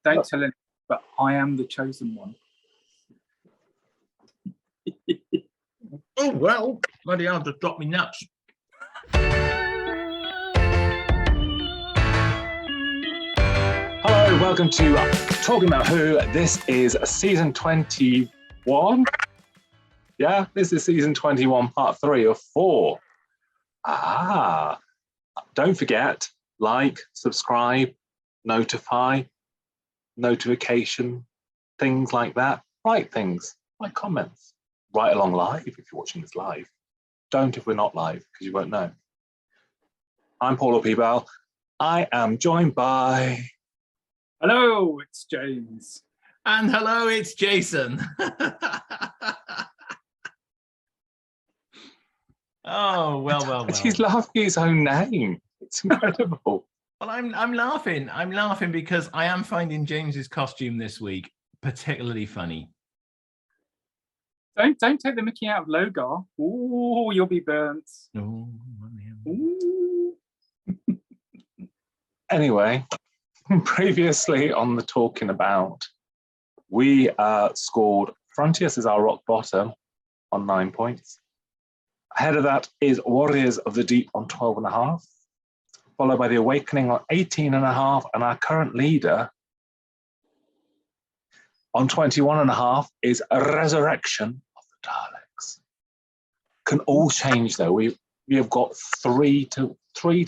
Don't tell anyone, but I am the chosen one. Oh, well, bloody hell, just dropped me nuts. Hello, welcome to Talking About Who. This is season 21. Yeah, this is season 21, part 3 of 4. Don't forget, like, subscribe, notify, notification, things like that. Write things, write comments. Write along live if you're watching this live. Don't if we're not live, because you won't know. I'm Paul or P-Bal. I am joined by... Hello, it's James. And hello, it's Jason. Oh, well. He's laughing at his own name. It's incredible. Well, I'm laughing. I'm laughing because I am finding James's costume this week particularly funny. Don't take the Mickey out of Logar. Ooh, you'll be burnt. Oh, Ooh. Anyway, previously on the Talking About, we scored Frontiers as our rock bottom on 9 points. Ahead of that is Warriors of the Deep on 12.5, followed by The Awakening on 18.5, and our current leader on 21.5 is a Resurrection of the Daleks. Can all change though. We have got three to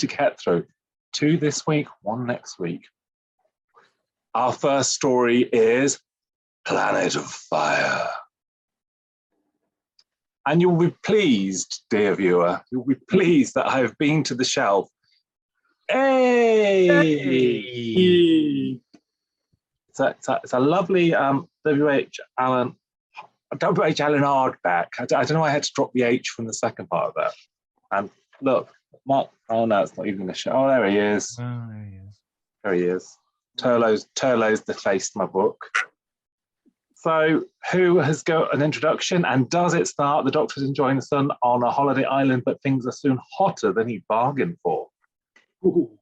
get through. 2 this week, 1 next week. Our first story is Planet of Fire. And you'll be pleased, dear viewer, you'll be pleased that I have been to the shelf. Hey! It's a lovely W.H. Allen hardback. I don't know why I had to drop the H from the second part of that. And look, Mark, oh no, it's not even going to show. Oh, there he is. Oh, there he is. There he is. Turlough's defaced my book. So, who has got an introduction, and does it start? The Doctor's enjoying the sun on a holiday island, but things are soon hotter than he bargained for. Ooh.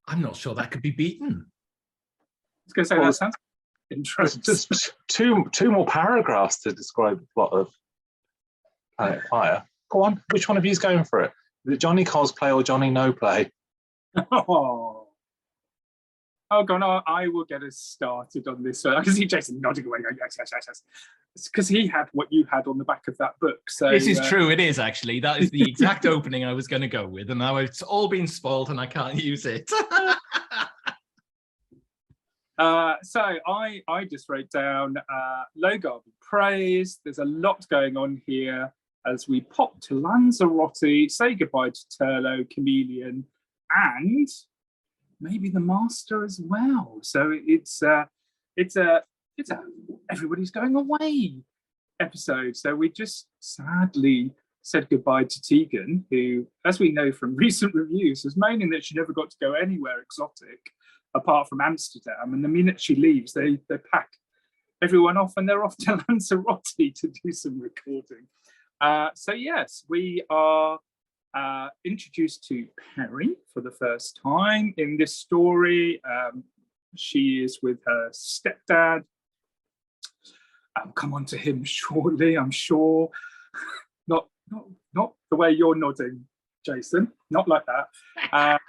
I'm not sure that could be beaten. I was going to say, that sounds interesting. Just two more paragraphs to describe the plot of Planet of Fire. Go on, which one of you is going for it? Is it Johnny cosplay or Johnny no play? Oh, God, no, I will get us started on this. I can see Jason nodding away. Yes. It's because he had what you had on the back of that book. So this is true. It is actually. That is the exact opening I was going to go with, and now it's all been spoiled, and I can't use it. So I just wrote down Logar be praised. There's a lot going on here as we pop to Lanzarote, say goodbye to Turlough, Chameleon, and maybe the Master as well. So it's a everybody's going away episode. So we just sadly said goodbye to Tegan, who, as we know from recent reviews, was moaning that she never got to go anywhere exotic apart from Amsterdam. And the minute she leaves, they pack everyone off and they're off to Lanzarote to do some recording. So yes, we are introduced to Peri for the first time in this story. She is with her stepdad. I'll come on to him shortly, I'm sure. Not the way you're nodding, Jason. Not like that.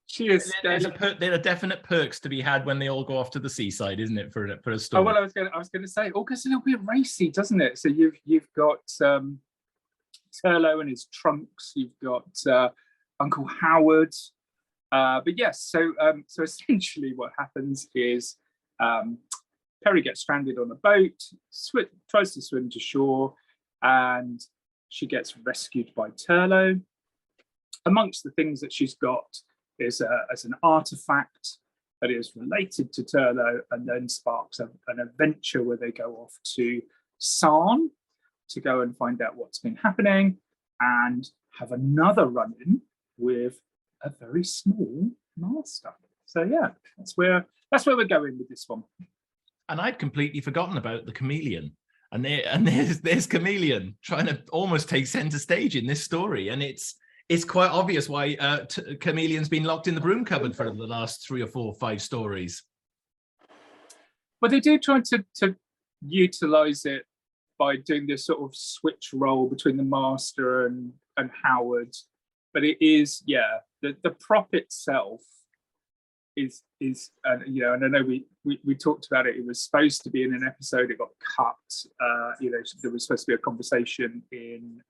She is. There are definite perks to be had when they all go off to the seaside, isn't it? For a story. Oh well, I was going to say, oh, because it'll be racy, doesn't it? So you've got Turlough and his trunks. You've got Uncle Howard. But yes, so essentially what happens is Peri gets stranded on a boat, tries to swim to shore, and she gets rescued by Turlough. Amongst the things that she's got is as an artifact that is related to Turlough, and then sparks an adventure where they go off to Sarn to go and find out what's been happening, and have another run-in with a very small master. So yeah, that's where we're going with this one. And I'd completely forgotten about the chameleon. And there's Chameleon trying to almost take center stage in this story, and it's it's quite obvious why Chameleon's been locked in the broom cupboard for the last 3 or 4 or 5 stories. But they do try to utilize it by doing this sort of switch role between the Master and Howard. But it is, yeah, the prop itself is you know, and I know we talked about it. It was supposed to be in an episode. It got cut. You know, there was supposed to be a conversation in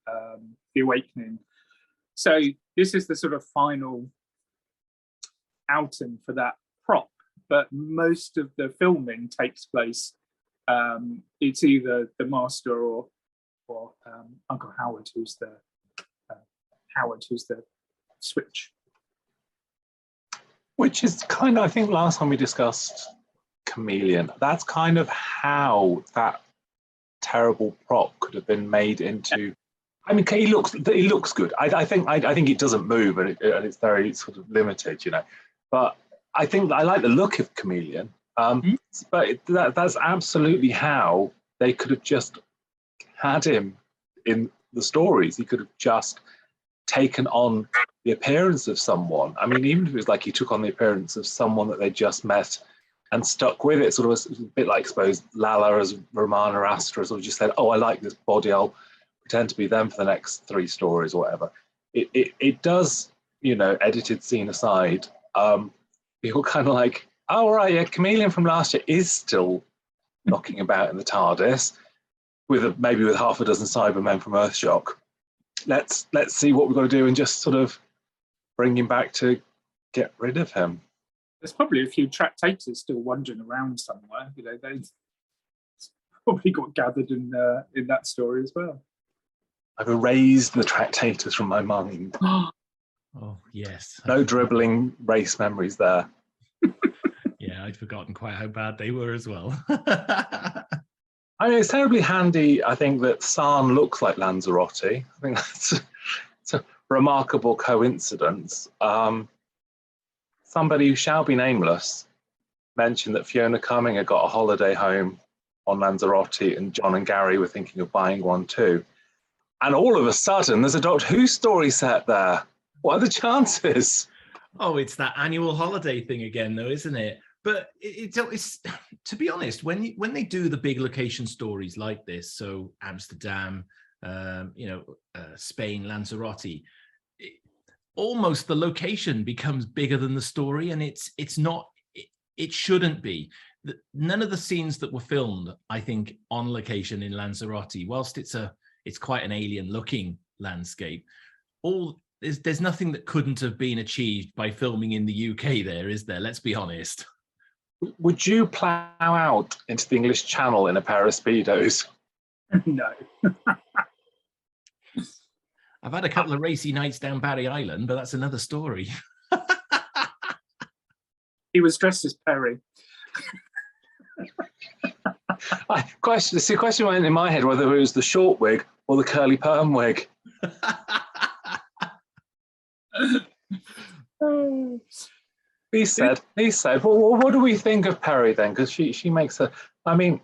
The Awakening. So this is the sort of final outing for that prop. But most of the filming takes place. It's either the Master or Uncle Howard who's the switch. Which is kind of, I think last time we discussed Chameleon, that's kind of how that terrible prop could have been made into. I mean, he looks good. I think it doesn't move, and it's very sort of limited, you know. But I think I like the look of Chameleon. But that's absolutely how they could have just had him in the stories. He could have just taken on the appearance of someone. I mean, even if it was like he took on the appearance of someone that they just met and stuck with it, sort of a bit like, I suppose, Lala as Romana Astra sort of just said, oh, I like this body, I'll pretend to be them for the next 3 stories or whatever. It does, you know, edited scene aside, people kind of like, oh, right, yeah, Chameleon from last year is still knocking about in the TARDIS maybe with half a dozen Cybermen from Earthshock. Let's see what we've got to do and just sort of bring him back to get rid of him. There's probably a few tractators still wandering around somewhere. You know, they probably got gathered in that story as well. I've erased the tractators from my mind. Oh, yes. No dribbling race memories there. Yeah, I'd forgotten quite how bad they were as well. I mean, it's terribly handy, I think, that San looks like Lanzarote. I think it's a remarkable coincidence. Somebody who shall be nameless mentioned that Fiona Cumming had got a holiday home on Lanzarote, and John and Gary were thinking of buying one too. And all of a sudden, there's a Doctor Who story set there. What are the chances? Oh, it's that annual holiday thing again, though, isn't it? But it's to be honest, when they do the big location stories like this, so Amsterdam, Spain, Lanzarote, almost the location becomes bigger than the story, and it's not. It shouldn't be. None of the scenes that were filmed, I think, on location in Lanzarote, whilst it's quite an alien-looking landscape, there's nothing that couldn't have been achieved by filming in the UK there, is there? Let's be honest. Would you plough out into the English Channel in a pair of Speedos? No. I've had a couple of racy nights down Barry Island, but that's another story. He was dressed as Perry. The question went in my head whether it was the short wig or the curly perm wig. He said, well, what do we think of Perry then? Because she makes I mean,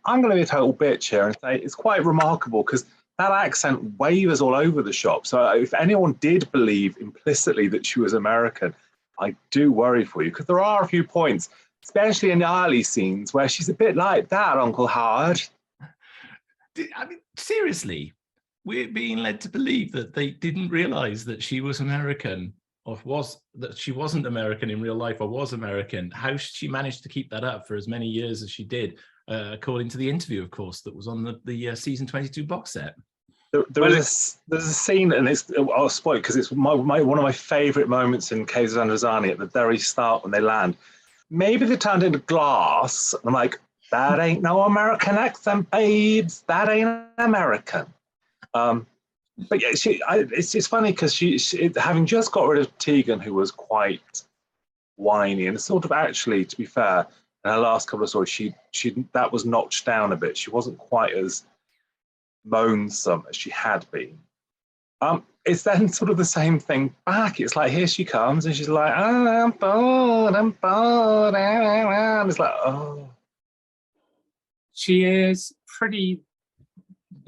I'm going to be a total bitch here and say it's quite remarkable because that accent wavers all over the shop. So if anyone did believe implicitly that she was American, I do worry for you because there are a few points, especially in the early scenes, where she's a bit like that, Uncle Howard. I mean, seriously, we're being led to believe that they didn't realize that she was American, or that she wasn't American in real life, or was American. How she managed to keep that up for as many years as she did, according to the interview, of course, that was on the season 22 box set. There's a scene, and I'll spoil it because it's one of my favourite moments in Caves of Androzani at the very start when they land. Maybe they turned into glass, and I'm like, that ain't no American accent, babes. That ain't American. But yeah, it's funny because she having just got rid of Tegan, who was quite whiny, and sort of actually, to be fair, in her last couple of stories, that was notched down a bit. She wasn't quite as moansome as she had been. It's then sort of the same thing back. It's like, here she comes, and she's like, oh, I'm bored, and it's like, oh. She is pretty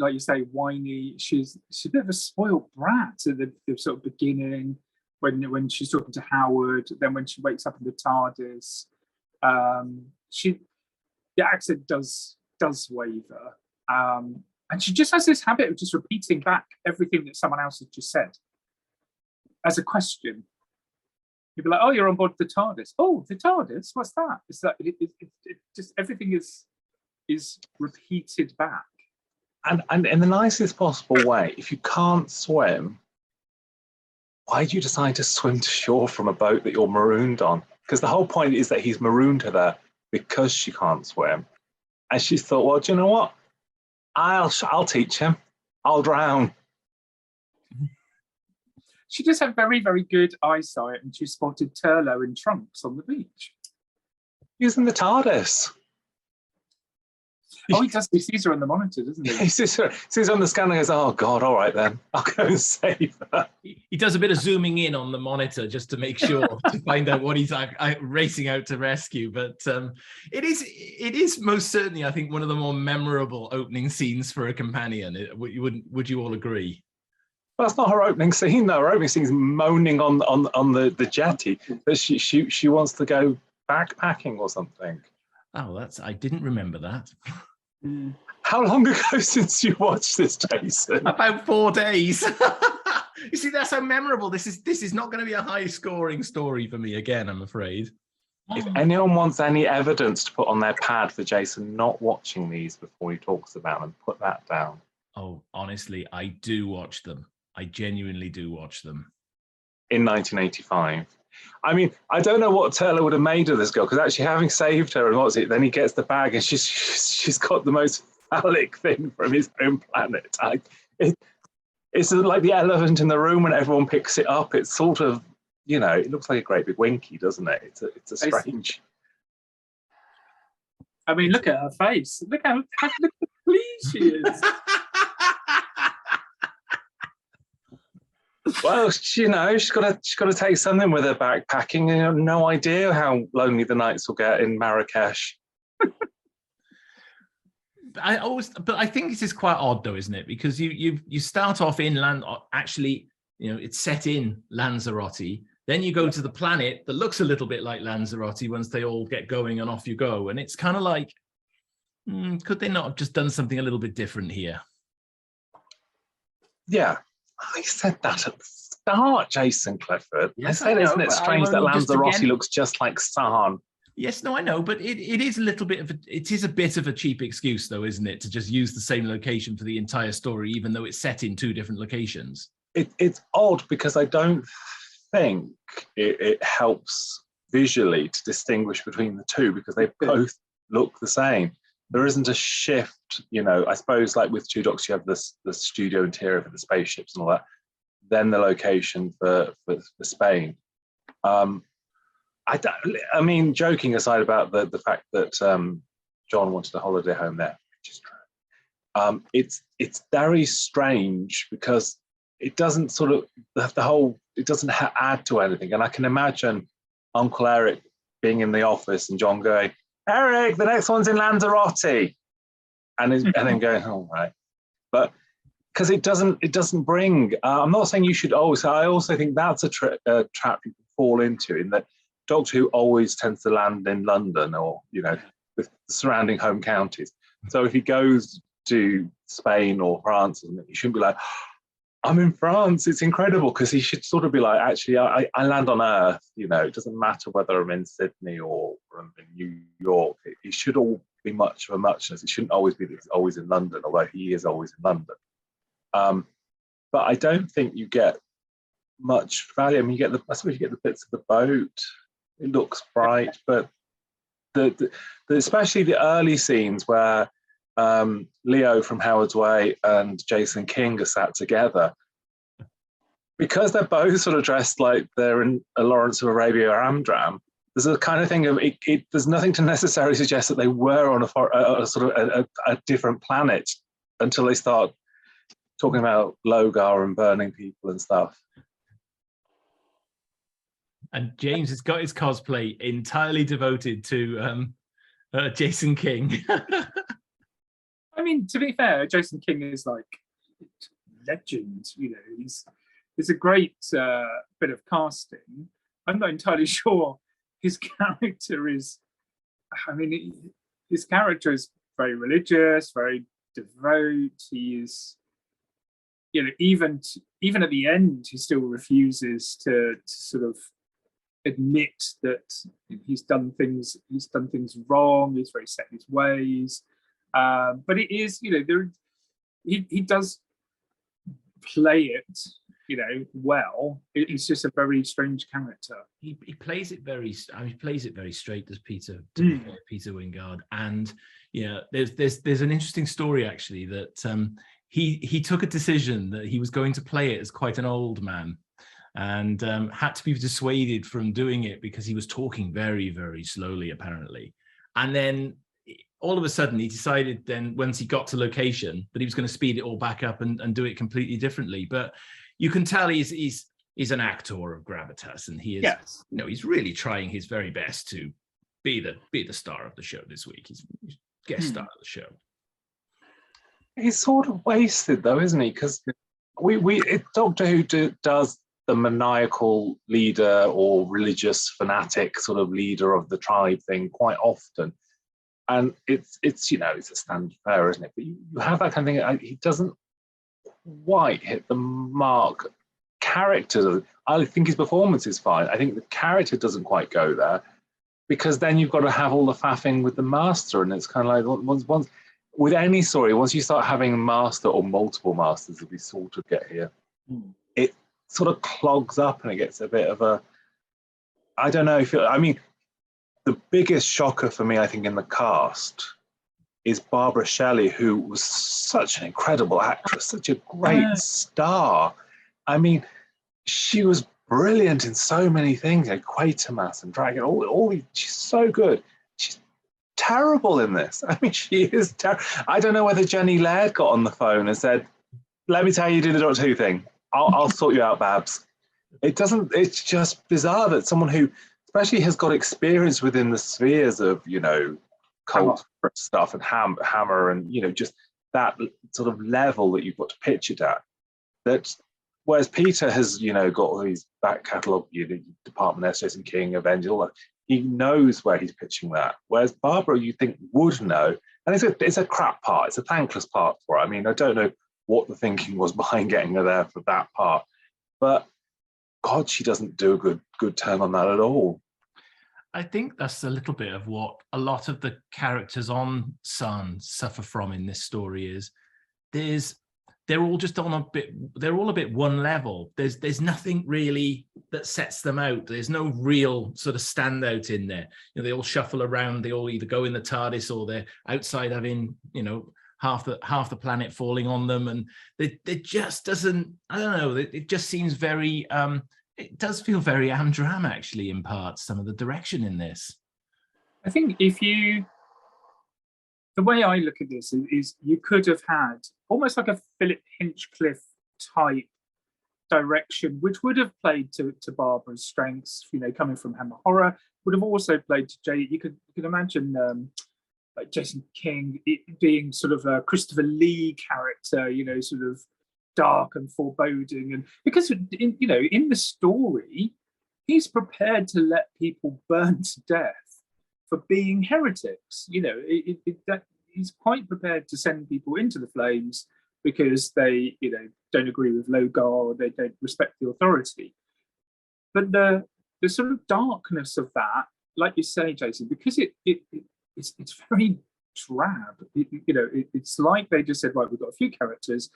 like you say, whiny. She's a bit of a spoiled brat at the sort of beginning when she's talking to Howard. Then when she wakes up in the TARDIS, the accent does waver, and she just has this habit of just repeating back everything that someone else has just said as a question. You'd be like, "Oh, you're on board the TARDIS. Oh, the TARDIS. What's that?" It's like it just everything is repeated back. And in the nicest possible way. If you can't swim, why do you decide to swim to shore from a boat that you're marooned on? Because the whole point is that he's marooned her there because she can't swim. And she's thought, well, do you know what? I'll teach him. I'll drown. She just had very, very good eyesight, and she spotted Turlough in trunks on the beach. Using the TARDIS. Oh, he does. He sees her on the monitor, doesn't he? He sees her on the scanner and goes, oh, God, all right, then. I'll go and save her. He does a bit of zooming in on the monitor just to make sure, to find out what he's racing out to rescue. But it is most certainly, I think, one of the more memorable opening scenes for a companion. Would you all agree? Well, that's not her opening scene, though. Her opening scene is moaning on the jetty that she wants to go backpacking or something. Oh, I didn't remember that. How long ago since you watched this, Jason? About 4 days. You see, that's how memorable this is. This is not going to be a high-scoring story for me again, I'm afraid. If anyone wants any evidence to put on their pad for Jason not watching these before he talks about them, put that down. Oh, honestly, I do watch them. I genuinely do watch them. In 1985. I mean, I don't know what Turlough would have made of this girl, because actually having saved her, and what's it, then he gets the bag and she's got the most phallic thing from his own planet. It's like the elephant in the room when everyone picks it up. It's sort of, it looks like a great big winky, doesn't it? It's a strange. I mean, look at her face. Look how pleased she is. Well, she's got to take something with her backpacking. No idea how lonely the nights will get in Marrakesh. But I think this is quite odd, though, isn't it? Because you start off in land. Actually, it's set in Lanzarote. Then you go to the planet that looks a little bit like Lanzarote once they all get going, and off you go. And it's kind of like, could they not have just done something a little bit different here? Yeah. I said that at the start, Jason Clifford. Yes, I said, isn't it strange that Lanzarote looks just like Sarn? Yes, no, I know, but it is a little bit of a bit of a cheap excuse, though, isn't it, to just use the same location for the entire story, even though it's set in 2 different locations. It's odd because I don't think it helps visually to distinguish between the two, because they both look the same. There isn't a shift, I suppose, like with Two Docks, you have the studio interior for the spaceships and all that, then the location for Spain. I mean, joking aside about the fact that John wanted a holiday home there, which is true, it's very strange because it doesn't sort of, it doesn't add to anything. And I can imagine Uncle Eric being in the office and John going, Eric, the next one's in Lanzarote, and then going, oh, right. But because it doesn't bring. I'm not saying you should always. I also think that's a trap you can fall into, in that Doctor Who always tends to land in London or with the surrounding home counties. So if he goes to Spain or France, he shouldn't be like, I'm in France, it's incredible, because he should sort of be like, actually, I land on Earth, it doesn't matter whether I'm in Sydney or I'm in New York. It should all be much of a muchness. It shouldn't always be that he's always in London, although he is always in London. But I don't think you get much value. I mean, I suppose you get the bits of the boat. It looks bright, but especially the early scenes where Leo from Howard's Way and Jason King are sat together, because they're both sort of dressed like they're in a Lawrence of Arabia or Amdram. There's a kind of thing of there's nothing to necessarily suggest that they were on a sort of a different planet until they start talking about Logar and burning people and stuff. And James has got his cosplay entirely devoted to Jason King. I mean, to be fair, Jason King is like legend. You know, he's a great bit of casting. I'm not entirely sure his character is. I mean, his character is very religious, very devout. He is, you know, even at the end, he still refuses to sort of admit that he's done things wrong. He's very set in his ways. But it is, you know, he does play it, you know, well. It's just a very strange character. He plays it very. I mean, he plays it very straight as Peter Peter Wingard. And yeah, there's an interesting story actually that he took a decision that he was going to play it as quite an old man, and had to be dissuaded from doing it because he was talking very, very slowly apparently. And then all of a sudden he decided then once he got to location that he was going to speed it all back up and do it completely differently. But you can tell he's an actor of gravitas, and he is, yes, you know, he's really trying his very best to be the star of the show this week. He's guest star of the show. He's sort of wasted though, isn't he? Because Doctor Who does the maniacal leader or religious fanatic sort of leader of the tribe thing quite often. And it's you know, it's a standard fare, isn't it? But you have that kind of thing. He doesn't quite hit the mark. Character, I think his performance is fine. I think the character doesn't quite go there, because then you've got to have all the faffing with the master, and it's kind of like once with any story, once you start having a master or multiple masters, as we sort of get here, it sort of clogs up and it gets a bit of a, I don't know if I mean, the biggest shocker for me, I think, in the cast is Barbara Shelley, who was such an incredible actress, such a great star. I mean, she was brilliant in so many things, like Quatermass and Dragon, she's so good. She's terrible in this. I mean, she is terrible. I don't know whether Jenny Laird got on the phone and said, let me tell you, do the Doctor Who thing. I'll sort you out, Babs. It's just bizarre that someone who especially has got experience within the spheres of, you know, cult stuff and Hammer and, you know, just that sort of level that you've got to pitch it at. That whereas Peter has, you know, got all these back catalogue, you know, Department S, Jason King, Avengers, all that. He knows where he's pitching that. Whereas Barbara, you think, would know. And it's a crap part. It's a thankless part for her. I mean, I don't know what the thinking was behind getting her there for that part. But God, she doesn't do a good turn on that at all. I think that's a little bit of what a lot of the characters on Sun suffer from in this story is they're all just on they're all a bit one level. There's nothing really that sets them out. There's no real sort of standout in there. You know, they all shuffle around, they all either go in the TARDIS or they're outside having, you know, half the planet falling on them, and it just doesn't, I don't know, it just seems very it does feel very Amdram actually in parts, some of the direction in this. I think the way I look at this is you could have had almost like a Philip Hinchcliffe type direction, which would have played to Barbara's strengths, you know, coming from Hammer Horror, would have also played to Jay. You could imagine like Jason King being sort of a Christopher Lee character, you know, sort of dark and foreboding, and because in the story he's prepared to let people burn to death for being heretics. You know, that he's quite prepared to send people into the flames because they, you know, don't agree with Logar or they don't respect the authority. But the sort of darkness of that, like you say, Jason, because it's very drab. It's like they just said, right, we've got a few characters.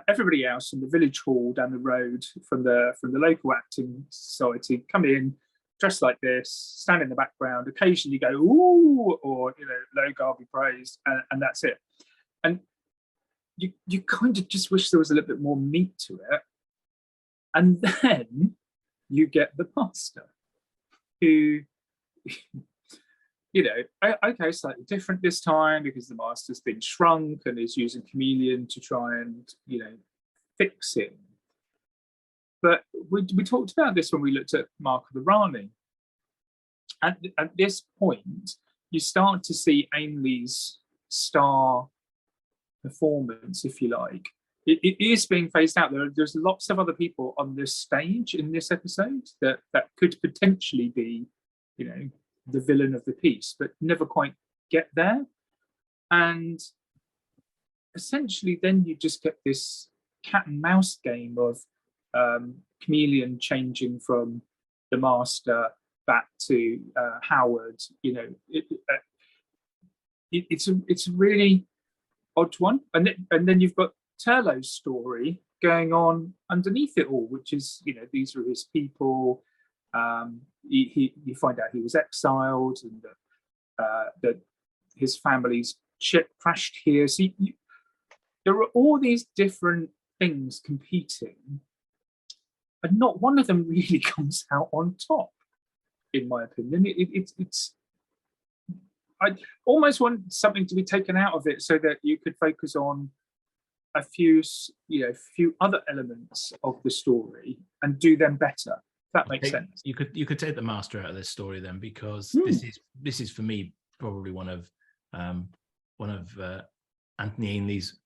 Everybody else from the village hall down the road, from the local acting society, come in, dressed like this, stand in the background, occasionally go, ooh, or, you know, Logar be praised, and that's it. And you kind of just wish there was a little bit more meat to it. And then you get the master, who, you know, okay, slightly different this time because the master's been shrunk and is using chameleon to try and, you know, fix him. But we talked about this when we looked at Mark of the Rani. At this point, you start to see Ainley's star performance, if you like. It is being phased out. There's lots of other people on this stage in this episode that could potentially be, the villain of the piece, but never quite get there. And essentially, then you just get this cat and mouse game of Chameleon changing from the master back to Howard. It's a really odd one, and then you've got Turlough's story going on underneath it all, which is, these are his people. You find out he was exiled, and that his family's ship crashed here. So there are all these different things competing, and not one of them really comes out on top, in my opinion. I almost want something to be taken out of it so that you could focus on a few other elements of the story and do them better. If that makes sense. You could take the master out of this story then, because this is for me probably one of Anthony Ainley's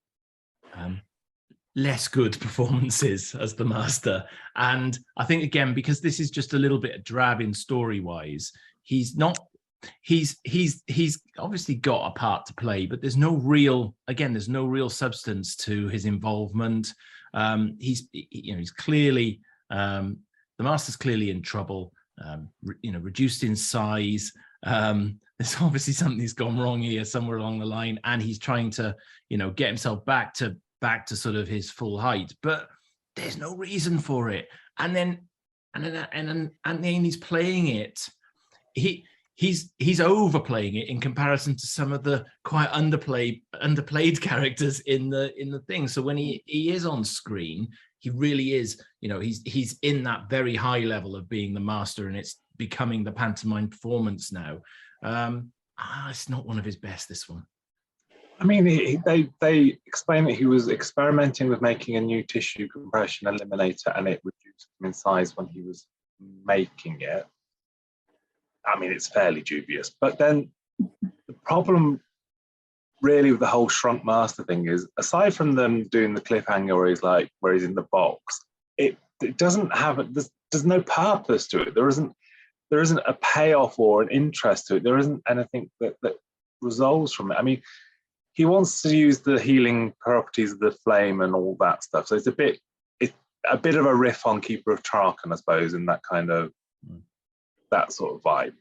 less good performances as the master. And I think, again, because this is just a little bit drab in story wise, he's obviously got a part to play, but there's no real substance to his involvement. He's clearly, the master's clearly in trouble, reduced in size. There's obviously something's gone wrong here somewhere along the line, and he's trying to, get himself back to sort of his full height, but there's no reason for it. And then he's playing it. He's overplaying it in comparison to some of the quite underplayed characters in the thing. So when he is on screen, he really is, he's in that very high level of being the master, and it's becoming the pantomime performance now. It's not one of his best, this one. I mean, they explain that he was experimenting with making a new tissue compression eliminator, and it reduced him in size when he was making it. I mean, it's fairly dubious. But then the problem really with the whole Shrunk Master thing is, aside from them doing the cliffhanger where he's in the box, it doesn't have there's no purpose to it. There isn't a payoff or an interest to it. There isn't anything that resolves from it. I mean, he wants to use the healing properties of the flame and all that stuff. So it's a bit of a riff on Keeper of Tarkin, I suppose, in that kind of that sort of vibe.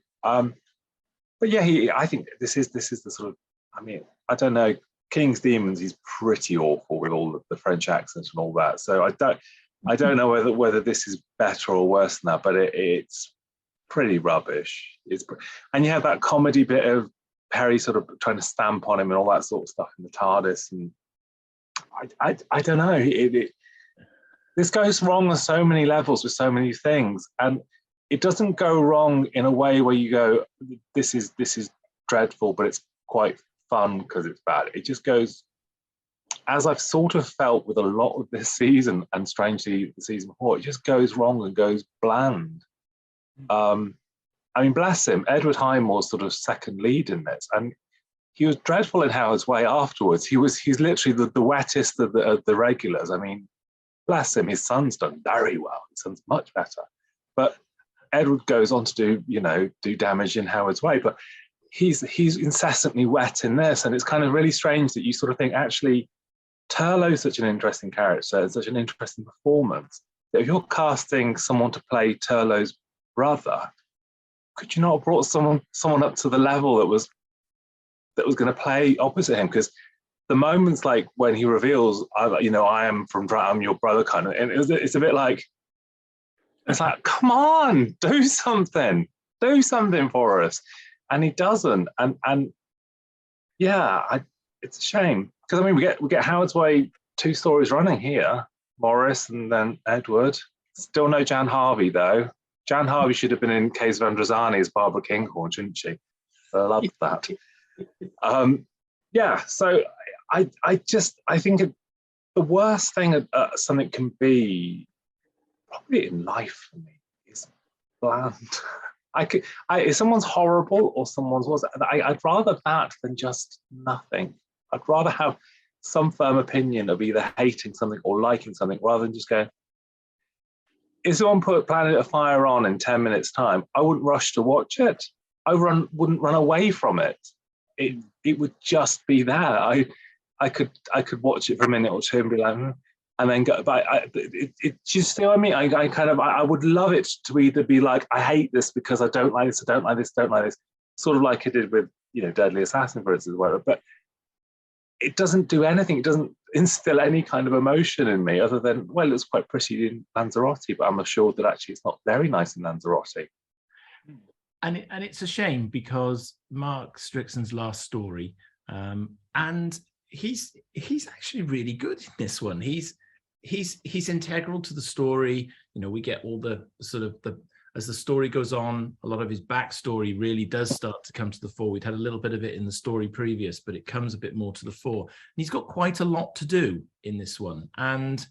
But yeah, I think this is the sort of, I mean, I don't know, King's Demons, he's pretty awful with all the French accent and all that. So I don't know whether this is better or worse than that, but it's pretty rubbish. And you have that comedy bit of Perry sort of trying to stamp on him and all that sort of stuff in the TARDIS, and I don't know. This goes wrong on so many levels with so many things, and it doesn't go wrong in a way where you go, this is dreadful, but it's quite fun because it's bad. It just goes, as I've sort of felt with a lot of this season, and strangely the season before, it just goes wrong and goes bland. I mean, bless him, Edward Highmore's sort of second lead in this, and he was dreadful in Howard's Way afterwards. He's literally the wettest of the regulars. I mean, bless him, his son's done very well. His son's much better. But Edward goes on to do damage in Howard's Way, but he's incessantly wet in this, and it's kind of really strange that you sort of think, actually, Turlough's such an interesting character, such an interesting performance, that if you're casting someone to play Turlough's brother, could you not have brought someone up to the level that was going to play opposite him? Because the moments like when he reveals, I am I'm your brother, kind of, and it's a bit like, it's like, come on, do something for us, and he doesn't, and yeah, it's a shame, because I mean we get Howard's Way 2 stories running here, Morris and then Edward. Still no Jan Harvey though. Jan Harvey should have been in Caves of Androzani as Barbara Kinghorn, shouldn't she? I loved that. Yeah, so I think the worst thing something can be, probably in life for me, is bland. If someone's horrible or someone's I'd rather that than just nothing. I'd rather have some firm opinion of either hating something or liking something, rather than just going, if someone put Planet of Fire on in 10 minutes time, I wouldn't rush to watch it. I wouldn't run away from it. It would just be that. I could watch it for a minute or two and be like, and then go. But just see what I mean. I would love it to either be like, I hate this because I don't like this, I don't like this, don't like this, sort of like I did with Deadly Assassin, for instance, whatever. But it doesn't do anything. It doesn't instill any kind of emotion in me, other than, well, it's quite pretty in Lanzarote, but I'm assured that actually it's not very nice in Lanzarote. And it's a shame, because Mark Strickson's last story, and he's actually really good in this one. He's integral to the story. We get all the sort of as the story goes on, a lot of his backstory really does start to come to the fore. We'd had a little bit of it in the story previous, but it comes a bit more to the fore. And he's got quite a lot to do in this one. And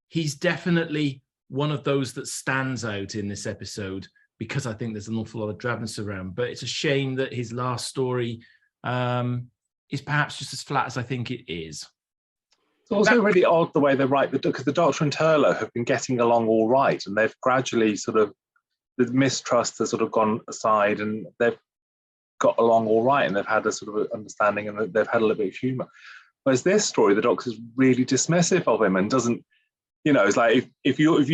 he's definitely one of those that stands out in this episode, because I think there's an awful lot of drabness around. But it's a shame that his last story is perhaps just as flat as I think it is. It's also really odd the way they write, because the Doctor and Turlough have been getting along all right, and they've gradually the mistrust has sort of gone aside, and they've got along all right, and they've had a sort of understanding, and they've had a little bit of humour. Whereas this story, the Doctor's really dismissive of him and doesn't, it's like, if you're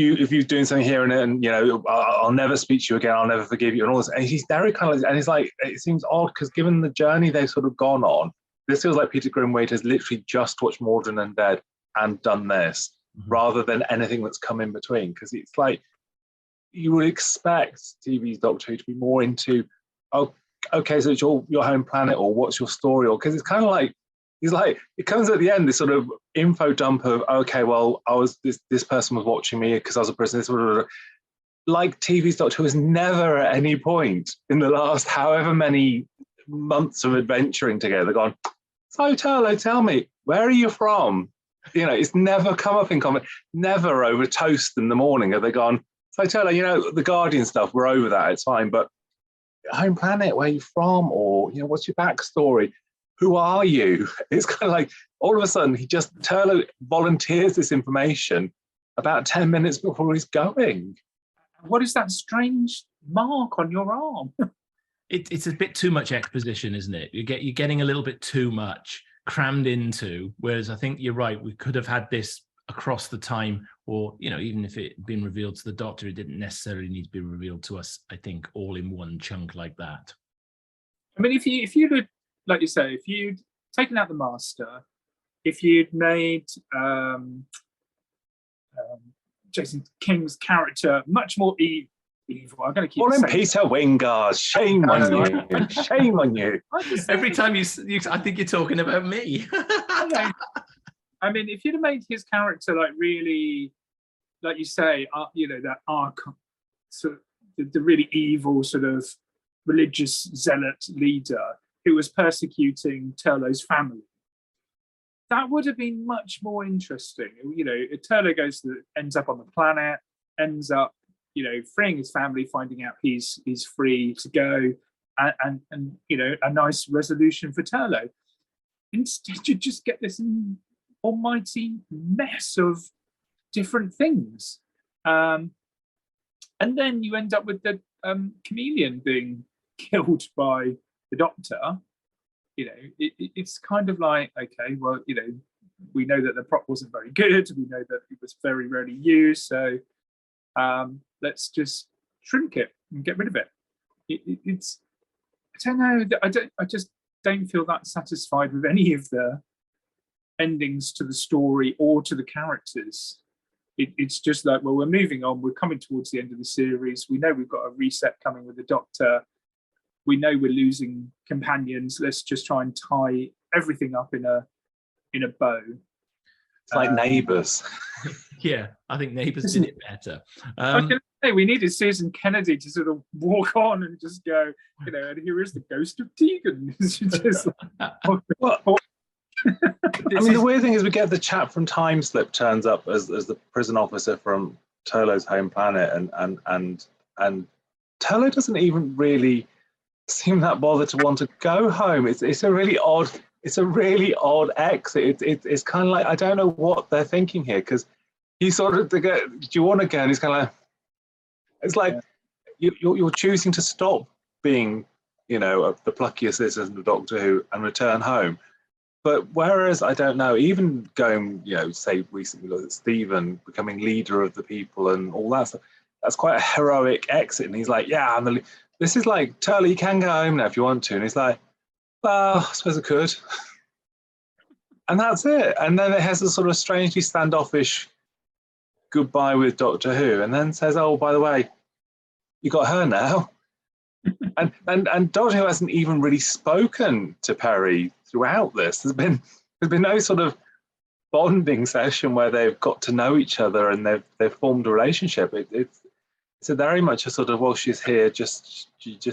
doing something here and I'll never speak to you again, I'll never forgive you, and all this. And he's very kind of, and it's like, it seems odd, because given the journey they've sort of gone on, this feels like Peter Grimwade has literally just watched Mordred and Dead and done this, rather than anything that's come in between. Because it's like, you would expect TV's Doctor Who to be more into, oh, okay, so it's your home planet, or what's your story, or because it's kind of like, he's like, it comes at the end, this sort of info dump of, okay, well, this person was watching me because I was a prisoner, this sort of, like TV's Doctor Who has never at any point in the last however many months of adventuring together gone, so Turlough, tell me, where are you from? It's never come up in comment. Never over toast in the morning have they gone, so Turlough, the Guardian stuff, we're over that, it's fine, but home planet, where are you from? Or, what's your backstory? Who are you? It's kind of like, all of a sudden, Turlough volunteers this information about 10 minutes before he's going. What is that strange mark on your arm? It's a bit too much exposition, isn't it? You're getting a little bit too much crammed into, whereas I think you're right, we could have had this across the time, or even if it had been revealed to the Doctor, it didn't necessarily need to be revealed to us, I think, all in one chunk like that. I mean, if you'd had, like you say, if you'd taken out the Master, if you'd made Jason King's character much more evil. I'm going to keep saying Peter Wingard. Shame on you. Shame on you. Every time you, I think you're talking about me. I mean, if you'd have made his character like really, like you say, that arc, sort of the really evil sort of religious zealot leader who was persecuting Turlough's family, that would have been much more interesting. Turlough ends up on the planet, ends up, freeing his family, finding out he's free to go, and a nice resolution for Turlough. Instead, you just get this almighty mess of different things, and then you end up with the chameleon being killed by the Doctor. It's kind of like, okay, well, we know that the prop wasn't very good. We know that it was very rarely used, so let's just shrink it and get rid of it. It's, I don't know. I just don't feel that satisfied with any of the endings to the story or to the characters. It's just like, well, we're moving on. We're coming towards the end of the series. We know we've got a reset coming with the Doctor. We know we're losing companions. Let's just try and tie everything up in a bow. It's like Neighbours. Yeah, I think Neighbours did it better. I was going to say, we needed Susan Kennedy to sort of walk on and just go, and here is the ghost of Tegan. Just the weird thing is we get the chap from Time Slip turns up as the prison officer from Turlough's home planet, and Turlough doesn't even really seem that bothered to want to go home. It's a really odd it's a really odd exit. It's kind of like, I don't know what they're thinking here, because he sort of, they go, do you want to go? And he's kind of like, it's like, you're choosing to stop being, you know, the pluckiest citizen of Doctor Who and return home. But whereas, I don't know, even going, you know, say recently, look at Stephen becoming leader of the people and all that stuff, that's quite a heroic exit. And he's like, yeah, this is like, Turlough, you can go home now if you want to. And he's like, well, I suppose I could. And that's it. And then it has a sort of strangely standoffish goodbye with Doctor Who, and then says, oh, by the way, you got her now. and Doctor Who hasn't even really spoken to Peri throughout this. There's been no sort of bonding session where they've got to know each other and they've formed a relationship. It's a very much a sort of, well, she's here, just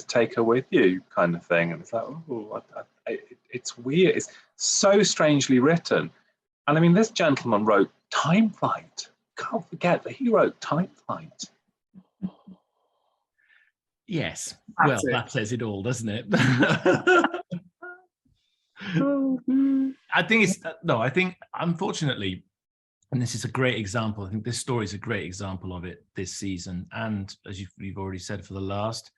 take her with you kind of thing. And it's like, oh, it's weird. It's so strangely written. And I mean, this gentleman wrote Time Flight. Can't forget that he wrote Time Flight. Yes. That's it. That says it all, doesn't it? I think unfortunately, and this is a great example, I think this story is a great example of it this season. And as you've already said, for the last,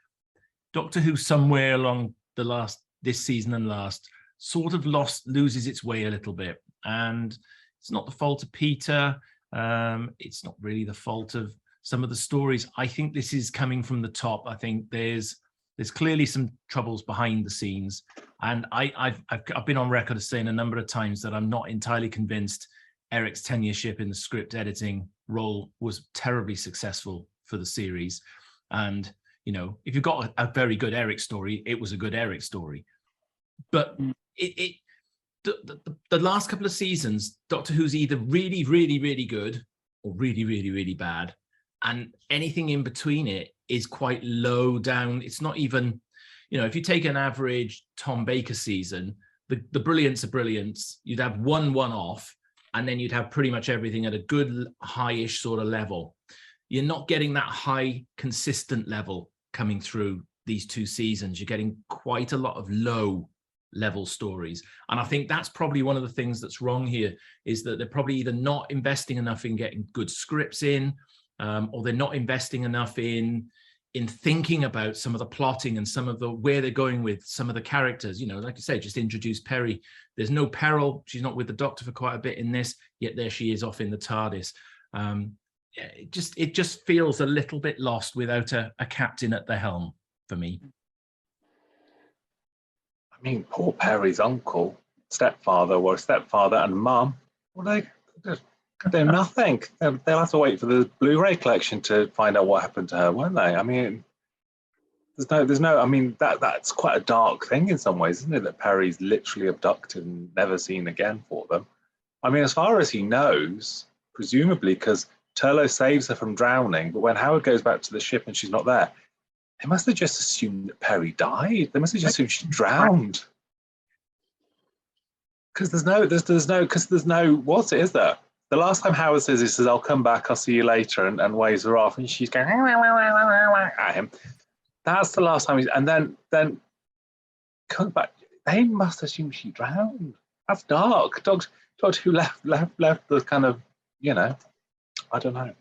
Doctor Who somewhere along this season and last sort of loses its way a little bit. And it's not the fault of Peter. It's not really the fault of some of the stories. I think this is coming from the top. I think there's clearly some troubles behind the scenes. And I've been on record as saying a number of times that I'm not entirely convinced Eric's tenureship in the script editing role was terribly successful for the series. And, you know, if you've got a very good Eric story, it was a good Eric story. But the last couple of seasons, Doctor Who's either really, really, really good or really, really, really bad. And anything in between it is quite low down. It's not even, you know, if you take an average Tom Baker season, the brilliance of brilliance, you'd have one off, and then you'd have pretty much everything at a good high-ish sort of level. You're not getting that high consistent level coming through these two seasons. You're getting quite a lot of low level stories. And I think that's probably one of the things that's wrong here, is that they're probably either not investing enough in getting good scripts in, or they're not investing enough in thinking about some of the plotting and some of the where they're going with some of the characters. You know, like you say, just introduce Peri. There's no peril. She's not with the Doctor for quite a bit in this, yet there she is off in the TARDIS. It just feels a little bit lost without a captain at the helm for me. I mean, poor Peri's uncle, stepfather, and mum. Well, they do nothing. They'll have to wait for the Blu-ray collection to find out what happened to her, won't they? I mean, there's no. I mean, that's quite a dark thing in some ways, isn't it? That Peri's literally abducted and never seen again for them. I mean, as far as he knows, presumably because Turlough saves her from drowning, but when Howard goes back to the ship and she's not there, they must have just assumed that Peri died. They must have just assumed she drowned. Because there's no, what's it, is there? The last time Howard says, he says, I'll come back, I'll see you later, and waves her off, and she's going at him. That's the last time and then comes back. They must assume she drowned. That's dark. Doctor Who left the kind of, you know, I don't know.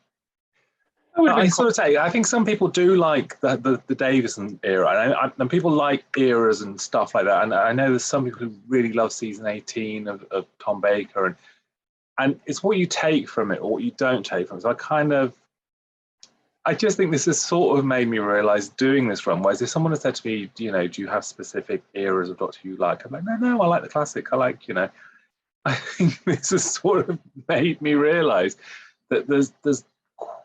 I think some people do like the Davison era, and people like eras and stuff like that. And I know there's some people who really love season 18 of Tom Baker, and it's what you take from it or what you don't take from it. So I just think this has sort of made me realise doing this run, whereas if someone had said to me, you know, do you have specific eras of Doctor Who you like? I'm like, no, I like the classic. I like, you know, I think this has sort of made me realise that there's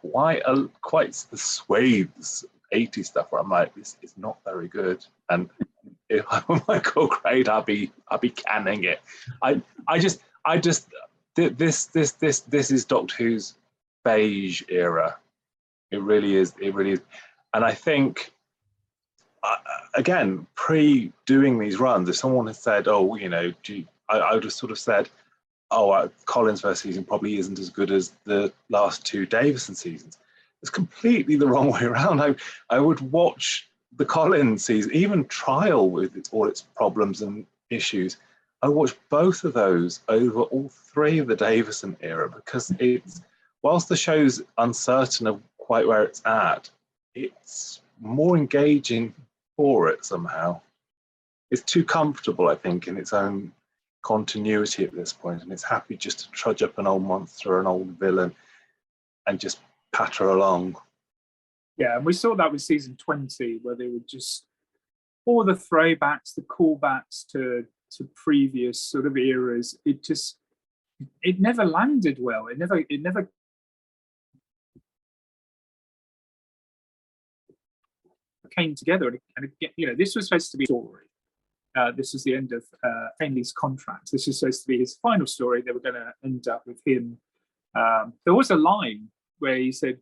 quite the swathes 80s stuff where I'm like, this is not very good. And if I were Michael Grade, I'd be canning it. This is Doctor Who's beige era. It really is. And I think, again, pre-doing these runs, if someone had said, oh, you know, I would have sort of said, oh, Colin's first season probably isn't as good as the last two Davison seasons. It's completely the wrong way around. I would watch the Colin season, even Trial with all its problems and issues. I watched both of those over all three of the Davison era because it's, whilst the show's uncertain of quite where it's at, it's more engaging for it somehow. It's too comfortable, I think, in its own continuity at this point, and it's happy just to trudge up an old monster or an old villain and just patter along. Yeah, and we saw that with season 20, where they would just all the throwbacks, the callbacks to previous sort of eras. It never landed well. It never came together. And it, this was supposed to be a story. This was the end of Ainley's contract. This was supposed to be his final story. They were going to end up with him. There was a line where he said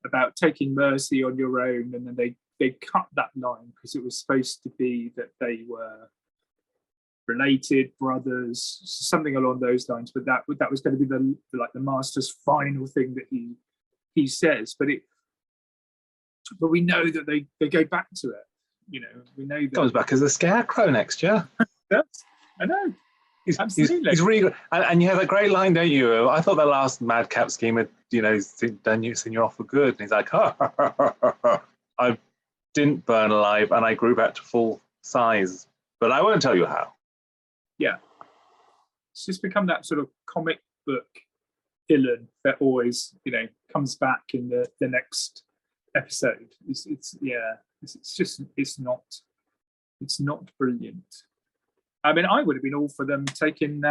about taking mercy on your own, and then they cut that line because it was supposed to be that they were related brothers, something along those lines. But that was going to be the master's final thing that he says. But we know that they go back to it. We know that comes back as a scarecrow next year. I know. Absolutely. He's really good. And you have a great line, don't you? I thought the last madcap scheme had, done you, seen you off for good. And he's like, I didn't burn alive and I grew back to full size, but I won't tell you how. Yeah. It's just become that sort of comic book villain that always, comes back in the next episode. It's not brilliant. I mean, I would have been all for them taking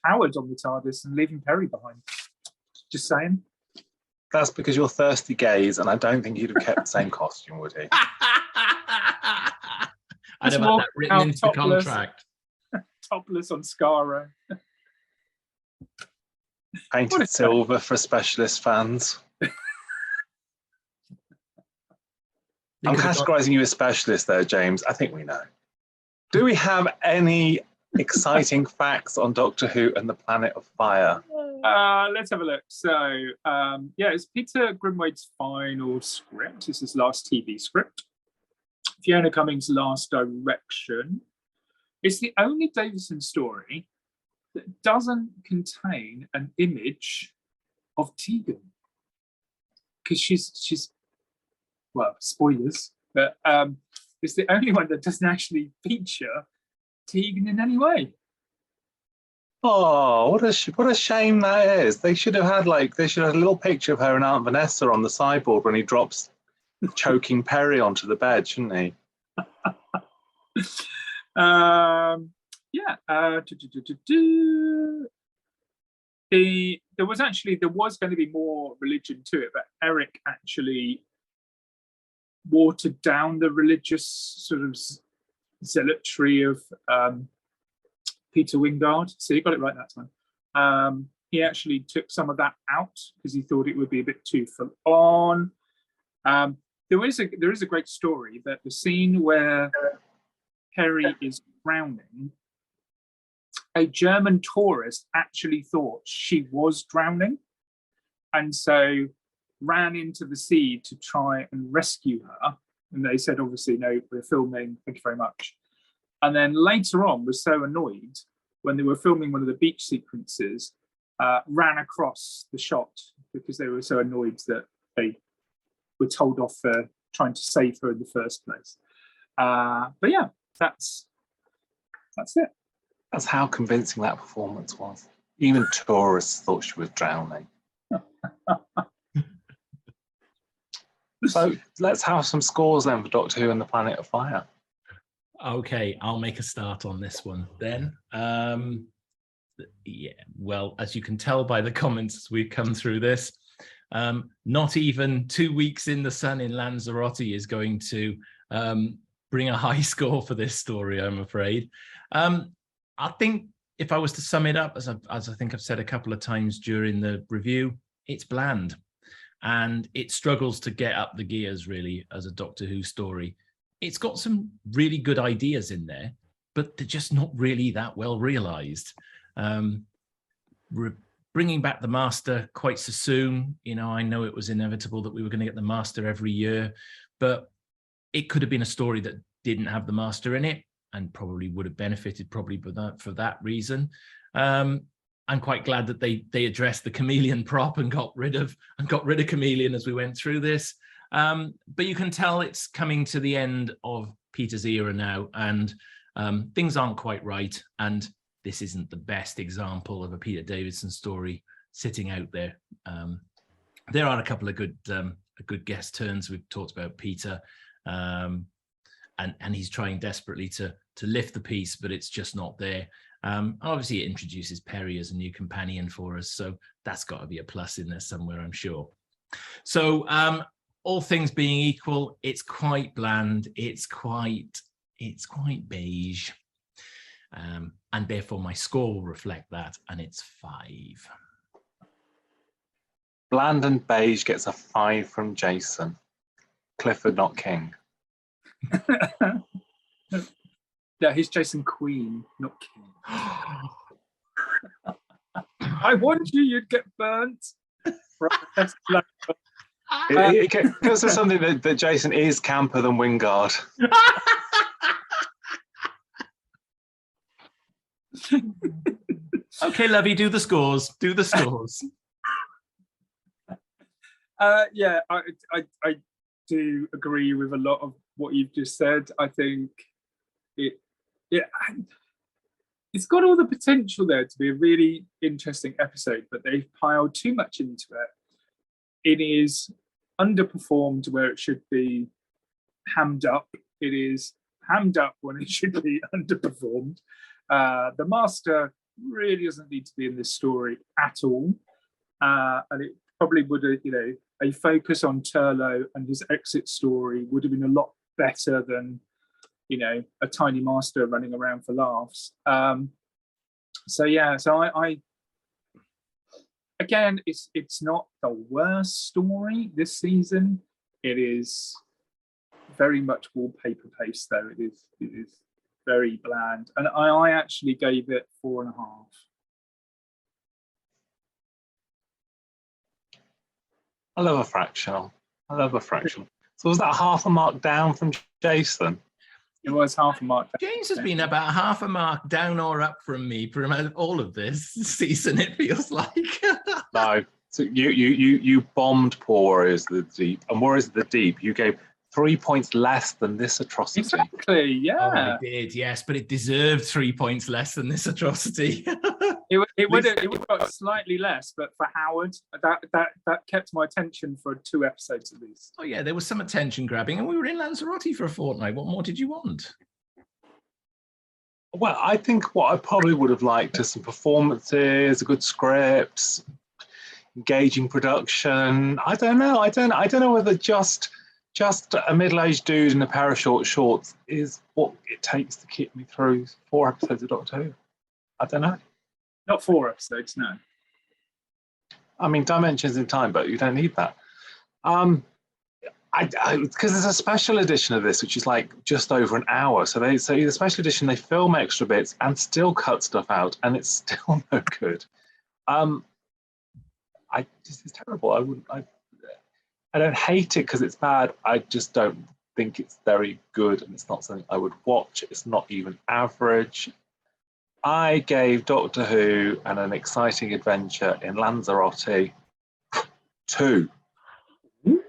Howard on the TARDIS and leaving Perry behind. Just saying. That's because you're thirsty gays, and I don't think he'd have kept the same costume, would he? I'd have had that written into the contract. Topless on Skaro. Painted silver for specialist fans. I'm categorising you as specialist there, James. I think we know. Do we have any exciting facts on Doctor Who and the Planet of Fire? Let's have a look. So, it's Peter Grimwade's final script. It's his last TV script. Fiona Cummings' last direction. It's the only Davison story that doesn't contain an image of Tegan. Because she's well, spoilers, but it's the only one that doesn't actually feature Tegan in any way. Oh, what a shame that is. They should have had a little picture of her and Aunt Vanessa on the sideboard when he drops choking Perry onto the bed, shouldn't he? There was going to be more religion to it, but Eric actually watered down the religious sort of zealotry of Peter Wingard. So you got it right that time. He actually took some of that out because he thought it would be a bit too full on. There is a great story that the scene where Perry is drowning, a German tourist actually thought she was drowning, and so ran into the sea to try and rescue her. And they said, obviously, no, we're filming, thank you very much. And then later on was so annoyed when they were filming one of the beach sequences, ran across the shot because they were so annoyed that they were told off for trying to save her in the first place. But yeah, that's it. That's how convincing that performance was. Even tourists thought she was drowning. So let's have some scores then for Doctor Who and the Planet of Fire. Okay, I'll make a start on this one then. Well, as you can tell by the comments as we've come through this, not even 2 weeks in the sun in Lanzarote is going to bring a high score for this story, I'm afraid. I think if I was to sum it up, as I think I've said a couple of times during the review, it's bland. And it struggles to get up the gears, really, as a Doctor Who story. It's got some really good ideas in there, but they're just not really that well realised. Bringing back the Master quite so soon, I know it was inevitable that we were going to get the Master every year, but it could have been a story that didn't have the Master in it, probably would have benefited probably for that reason. I'm quite glad that they addressed the chameleon prop and got rid of chameleon as we went through this. But you can tell it's coming to the end of Peter's era now, and things aren't quite right. And this isn't the best example of a Peter Davison story sitting out there. There are a couple of good guest turns. We've talked about Peter, and he's trying desperately to lift the piece, but it's just not there. Obviously, it introduces Peri as a new companion for us, so that's got to be a plus in there somewhere, I'm sure. So, all things being equal, it's quite bland. It's quite beige, and therefore my score will reflect that, and it's 5. Bland and beige gets a 5 from Jason. Clifford, not King. No, he's Jason Queen, not King. I warned you, you'd get burnt. It goes to something that Jason is camper than Wingard. Okay, Lovey, do the scores. Do the scores. Yeah, I do agree with a lot of what you've just said. I think it's got all the potential there to be a really interesting episode, but they've piled too much into it. It is underperformed where it should be hammed up. It is hammed up when it should be underperformed. The Master really doesn't need to be in this story at all. And it probably would have, a focus on Turlough and his exit story would have been a lot better than, a tiny Master running around for laughs. So I again, it's not the worst story this season. It is very much wallpaper paste, though. It is very bland, and I actually gave it 4.5. I love a fractional. So was that half a mark down from Jason? It was half a mark down. James has been about half a mark down or up from me for all of this season, it feels like. No. So you bombed Poor Warriors of the Deep. And Warriors of the Deep, you gave 3 points less than this atrocity. Exactly, yeah. Oh, I did, yes, but it deserved 3 points less than this atrocity. It would have got slightly less, but for Howard, that kept my attention for 2 episodes at least. Oh yeah, there was some attention grabbing, and we were in Lanzarote for a fortnight. What more did you want? Well, I think what I probably would have liked is some performances, a good script, engaging production. I don't know whether just a middle-aged dude in a pair of short shorts is what it takes to keep me through 4 episodes of Doctor Who. I don't know. Not 4 episodes, no. I mean, dimensions in time, but you don't need that. Because there's a special edition of this, which is like just over an hour. So in the special edition, they film extra bits and still cut stuff out, and it's still no good. This is terrible. I don't hate it because it's bad. I just don't think it's very good, and it's not something I would watch. It's not even average. I gave Doctor Who and An Exciting Adventure in Lanzarote 2. Ooh,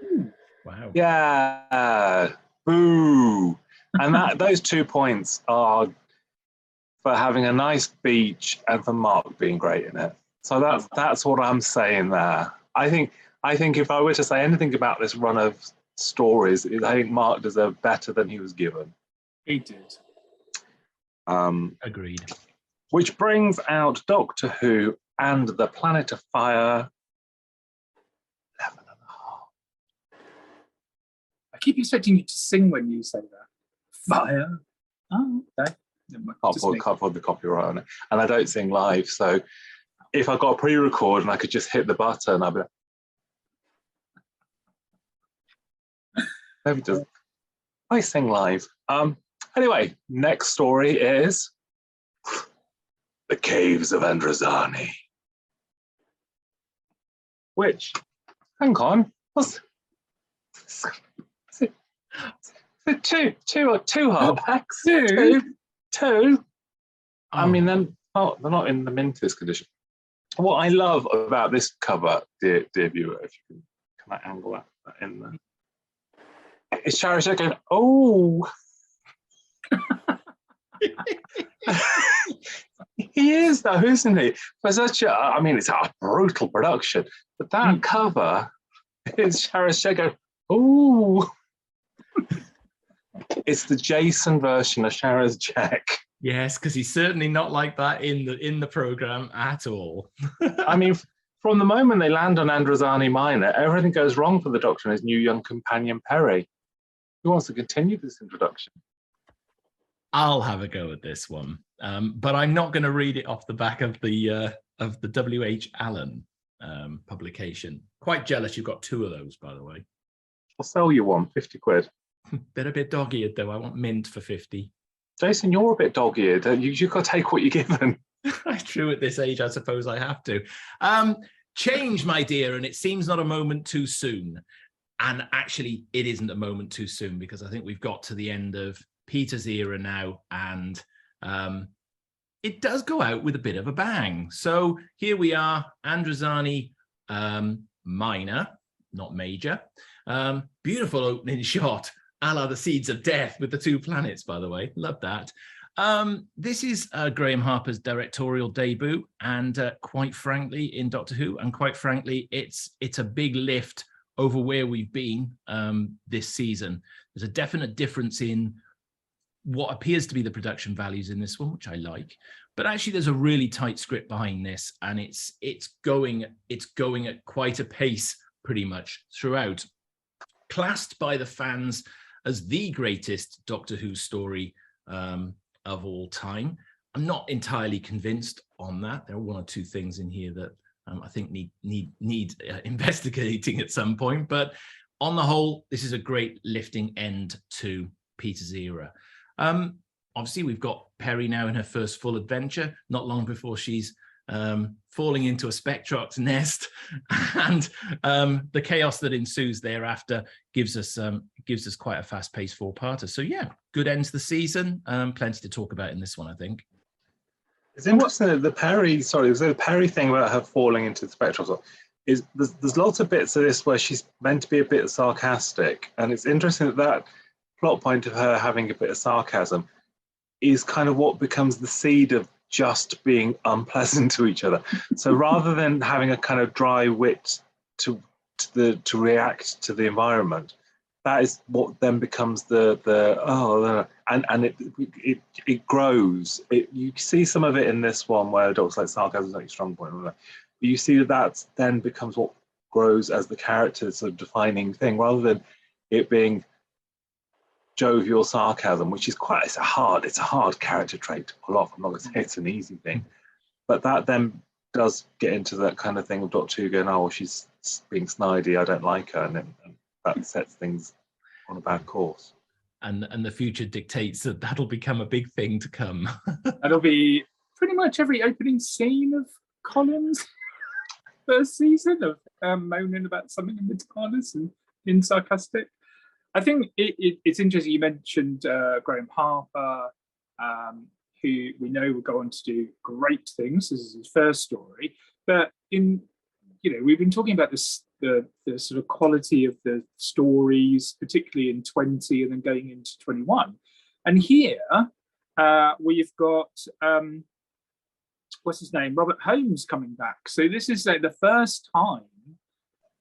wow. Yeah. Boo. And those 2 points are for having a nice beach and for Mark being great in it. So that's what I'm saying there. I think if I were to say anything about this run of stories, I think Mark deserved better than he was given. He did. Agreed. Which brings out Doctor Who and the Planet of Fire. 11.5. I keep expecting you to sing when you say that. Fire. Oh, okay. Can't afford the copyright on it. And I don't sing live, so if I got a pre-record and I could just hit the button, I'd be like, maybe just I sing live. Anyway, next story is The Caves of Androzani. Which, hang on, was it two hardbacks? Two? 2. I Oh. mean, they're not in the mintiest condition. What I love about this cover, dear viewer, if you can I angle that in there, is Charizard going, oh. He is though, isn't he? For such a, I mean, it's a brutal production, but that cover is Charizard going, oh. It's the Jason version of Charizard. Yes, because he's certainly not like that in the program at all. I mean, from the moment they land on Androzani Minor, everything goes wrong for the Doctor and his new young companion Peri. Who wants to continue this introduction? I'll have a go at this one, but I'm not going to read it off the back of the W.H. Allen publication. Quite jealous you've got 2 of those, by the way. I'll sell you one, 50 quid. They're a bit dog-eared though. I want mint for 50. Jason, you're a bit dog-eared. You've got to take what you're given. True, at this age, I suppose I have to. Change, my dear, and it seems not a moment too soon. And actually, it isn't a moment too soon, because I think we've got to the end of Peter's era now, and it does go out with a bit of a bang. So here we are, Androzani Minor, not major. Beautiful opening shot, a la the Seeds of Death with the 2 planets, by the way. Love that. This is Graham Harper's directorial debut, and quite frankly, in Doctor Who, and quite frankly, it's a big lift over where we've been this season. There's a definite difference in what appears to be the production values in this one, which I like, but actually there's a really tight script behind this, and it's going at quite a pace pretty much throughout. Classed by the fans as the greatest Doctor Who story of all time. I'm not entirely convinced on that. There are 1 or 2 things in here that I think need investigating at some point, but on the whole, this is a great lifting end to Peter's era. Obviously, we've got Peri now in her first full adventure, not long before she's falling into a Spectrox nest, and the chaos that ensues thereafter gives us quite a fast-paced 4-parter. So yeah, good end to the season. Plenty to talk about in this one, I think. It's interesting that the Peri thing about her falling into the Spectrox is there's lots of bits of this where she's meant to be a bit sarcastic, and it's interesting that plot point of her having a bit of sarcasm is kind of what becomes the seed of just being unpleasant to each other. So rather than having a kind of dry wit to react to the environment, that is what then becomes and it grows. You see some of it in this one where it looks like sarcasm is like a strong point, but you see that then becomes what grows as the character's sort of defining thing, rather than it being jovial sarcasm, which is it's a hard character trait to pull off. I'm not going to say it's an easy thing, but that then does get into that kind of thing of Doctor Who going, oh, well, she's being snidey, I don't like her, and that sets things on a bad course. And the future dictates that that'll become a big thing to come. That'll be pretty much every opening scene of Colin's first season of moaning about something in the TARDIS and being sarcastic. I think it's interesting you mentioned Graham Harper, who we know will go on to do great things. This is his first story, but we've been talking about the sort of quality of the stories, particularly in 20 and then going into 21. And here we've got what's his name, Robert Holmes coming back. So this is the first time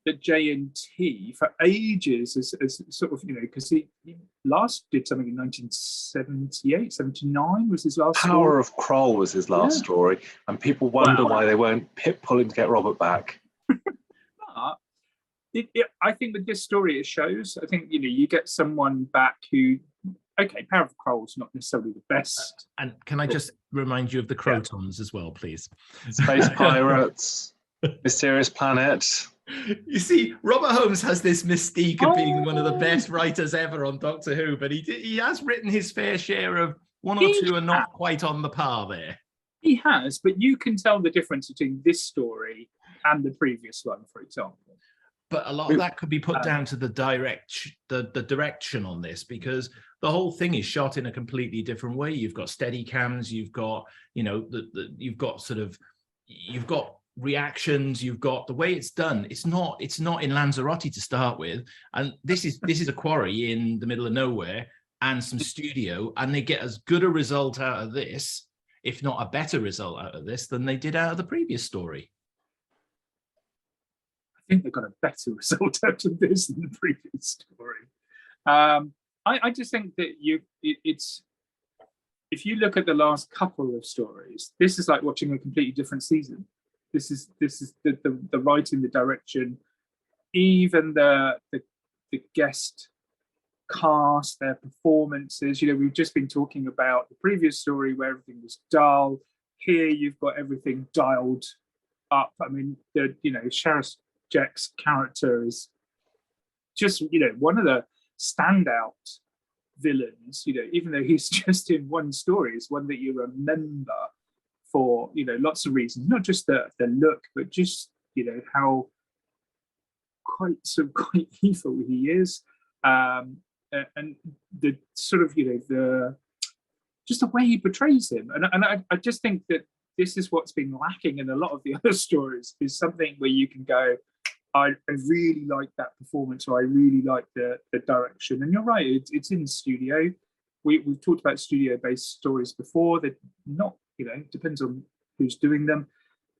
that JNT for ages as sort of, because he last did something in 1978, 79 was his last Power story. of Kroll was his last story, and people wonder why they weren't pulling to get Robert back. But I think with this story it shows, I think, you get someone back who, okay, Power of Kroll's not necessarily the best. And can I just remind you of the Crotons as well, please? Space Pirates, Mysterious Planet. You see, Robert Holmes has this mystique of being one of the best writers ever on Doctor Who, but he has written his fair share of 1 or 2 are not quite on the par there. He has, but you can tell the difference between this story and the previous one, for example. But a lot of that could be put down to the direction on this, because the whole thing is shot in a completely different way. You've got steady cams, you've got, you've got reactions, you've got the way it's done. It's not in Lanzarote to start with, and this is a quarry in the middle of nowhere and some studio, and they get as good a result out of this, if not a better result out of this, than they did out of the previous story. I think they got a better result out of this than the previous story. I just think that it's if you look at the last couple of stories, this is like watching a completely different season. This is the writing, the direction, even the guest cast, their performances. We've just been talking about the previous story where everything was dull. Here you've got everything dialed up. I mean, Sheriff Jack's character is just, one of the standout villains, even though he's just in one story, is one that you remember for, lots of reasons, not just the look, but just, how quite evil he is. And the sort of, just the way he portrays him. And I just think that this is what's been lacking in a lot of the other stories, is something where you can go, I really like that performance, or I really like the direction. And you're right, it's in the studio. We've talked about studio-based stories before. They're not, depends on who's doing them,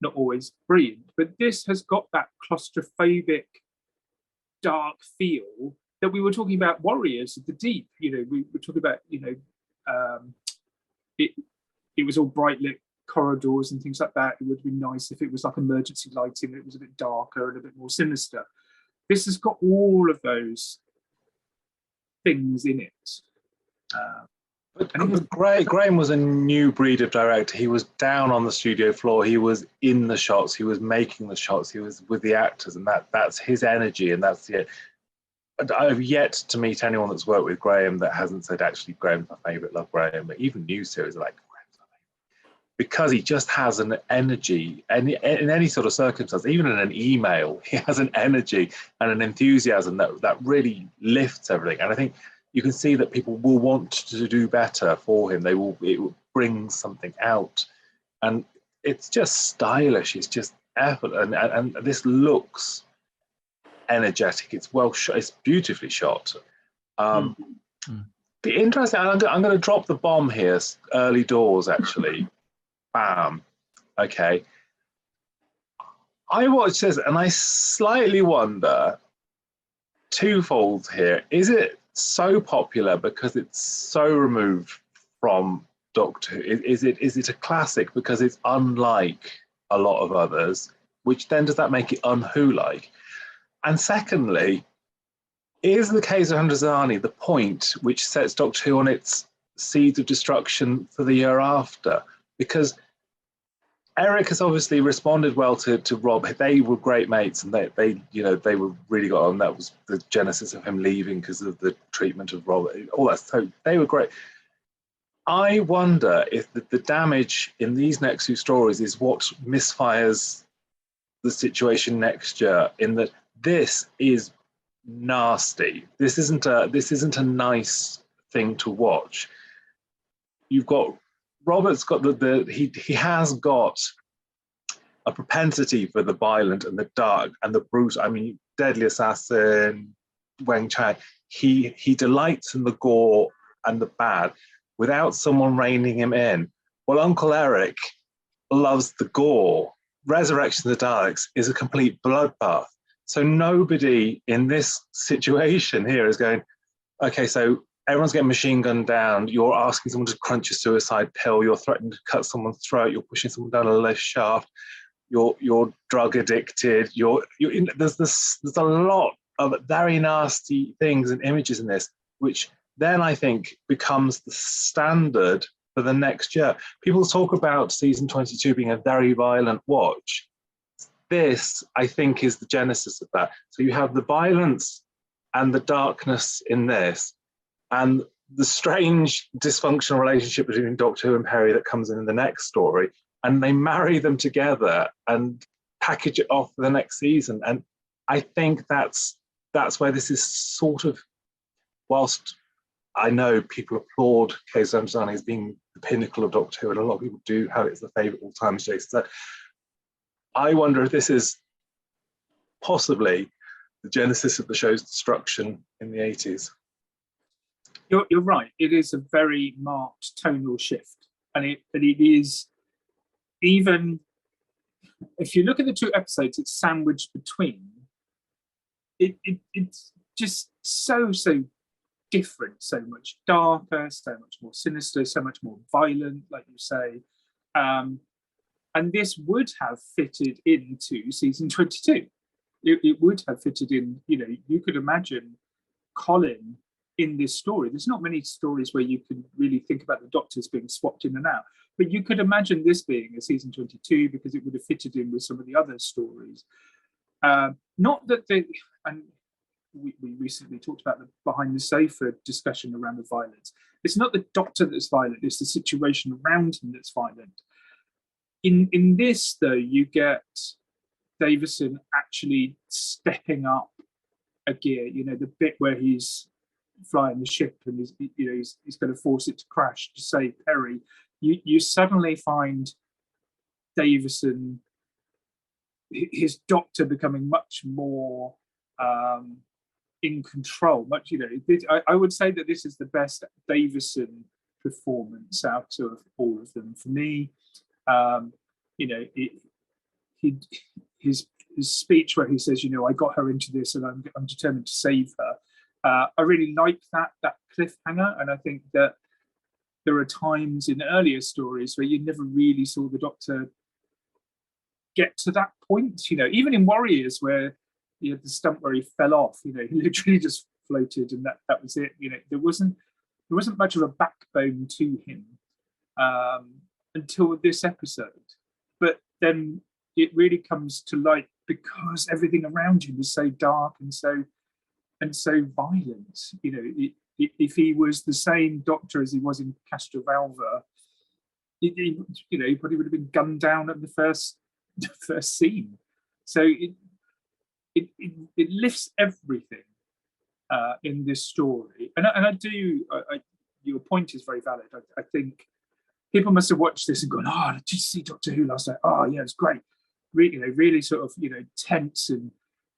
not always brilliant. But this has got that claustrophobic, dark feel that we were talking about Warriors of the Deep. We were talking about, it was all bright lit corridors and things like that. It would be nice if it was like emergency lighting, that it was a bit darker and a bit more sinister. This has got all of those things in it. But Graham was a new breed of director. He was down on the studio floor. He was in the shots. He was making the shots. He was with the actors, and that's his energy, and that's it. I've yet to meet anyone that's worked with Graham that hasn't said, actually, Graham's my favourite, love Graham. But even new series are like, because he just has an energy, and in any sort of circumstance, even in an email, he has an energy and an enthusiasm that really lifts everything. And I think you can see that people will want to do better for him. It will bring something out, and it's just stylish. It's just effort, and this looks energetic. It's well shot. It's beautifully shot. Be interesting. I'm going to drop the bomb here early doors, actually. Bam. Okay. I watched this and I slightly wonder, twofold here. Is it so popular because it's so removed from Doctor Who? Is it a classic because it's unlike a lot of others, which then does that make it un-Who-like? And secondly, is the Caves of Androzani the point which sets Doctor Who on its seeds of destruction for the year after? Because Eric has obviously responded well to Rob. They were great mates, and they were really got on. That was the genesis of him leaving because of the treatment of Rob. All that. So they were great. I wonder if the damage in these next two stories is what misfires the situation next year. In that this is nasty. This isn't a nice thing to watch. You've got. Robert's got he has got a propensity for the violent and the dark and the brutal. I mean, Deadly Assassin, Weng Chai, he delights in the gore and the bad without someone reining him in. Well, Uncle Eric loves the gore. Resurrection of the Daleks is a complete bloodbath. So nobody in this situation here is going, okay, so everyone's getting machine gunned down. You're asking someone to crunch a suicide pill. You're threatening to cut someone's throat. You're pushing someone down a lift shaft. You're drug addicted. There's a lot of very nasty things and images in this, which then I think becomes the standard for the next year. People talk about season 22 being a very violent watch. This, I think, is the genesis of that. So you have the violence and the darkness in this, and the strange dysfunctional relationship between Doctor Who and Peri that comes in the next story, and they marry them together and package it off for the next season. And I think that's where this is sort of, whilst I know people applaud Caves of Androzani as being the pinnacle of Doctor Who, and a lot of people do have it as the favourite all time, as Jason said, I wonder if this is possibly the genesis of the show's destruction in the 80s. You're right. It is a very marked tonal shift, and it is, even if you look at the two episodes, it's sandwiched between. It's just so different, so much darker, so much more sinister, so much more violent, like you say. And this would have fitted into season 22. It would have fitted in, you could imagine Colin in this story. There's not many stories where you can really think about the Doctors being swapped in and out, but you could imagine this being a season 22 because it would have fitted in with some of the other stories. Not that and we recently talked about the behind the sofa discussion around the violence. It's not the Doctor that's violent, it's the situation around him that's violent. In this, though, you get Davison actually stepping up a gear, the bit where he's flying the ship and he's going to force it to crash to save Perry. You suddenly find Davison, his Doctor, becoming much more in control. I would say that this is the best Davison performance out of all of them for me. His speech where he says, I got her into this and I'm determined to save her. I really like that cliffhanger, and I think that there are times in earlier stories where you never really saw the Doctor get to that point. Even in Warriors, where he had the stunt where he fell off, he literally just floated and that was it. There wasn't much of a backbone to him until this episode. But then it really comes to light because everything around him is so dark and so violent. If he was the same Doctor as he was in Castrovalva, he probably would have been gunned down at the first scene. So it lifts everything in this story, and I do. Your point is very valid. I think people must have watched this and gone, "Oh, did you see Doctor Who last night? Oh, yeah, it's great." Really sort of tense and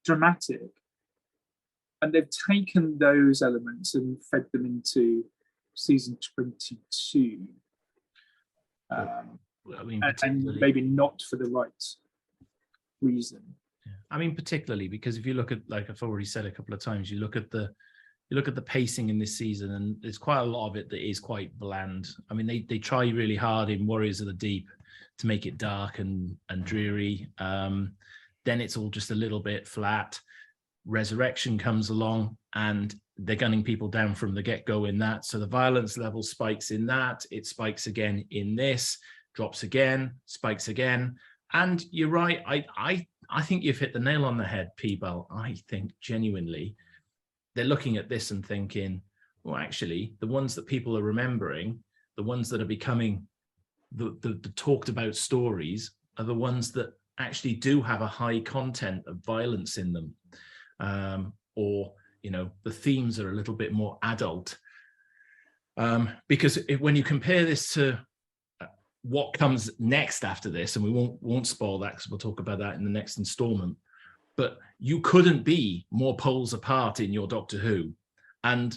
dramatic. And they've taken those elements and fed them into season 22. And maybe not for the right reason. I mean, particularly because if you look at, like I've already said a couple of times, you look at the pacing in this season, and there's quite a lot of it that is quite bland. I mean, they try really hard in Warriors of the Deep to make it dark and dreary. Then it's all just a little bit flat. Resurrection comes along and they're gunning people down from the get-go in that. So the violence level spikes in that. It spikes again in this, drops again, spikes again. And you're right. I think you've hit the nail on the head, P-Bal. I think genuinely they're looking at this and thinking, well, actually, the ones that people are remembering, the ones that are becoming the talked about stories are the ones that actually do have a high content of violence in them. Or the themes are a little bit more adult, because when you compare this to what comes next after this, and we won't spoil that because we'll talk about that in the next installment, but you couldn't be more poles apart in your Doctor Who. And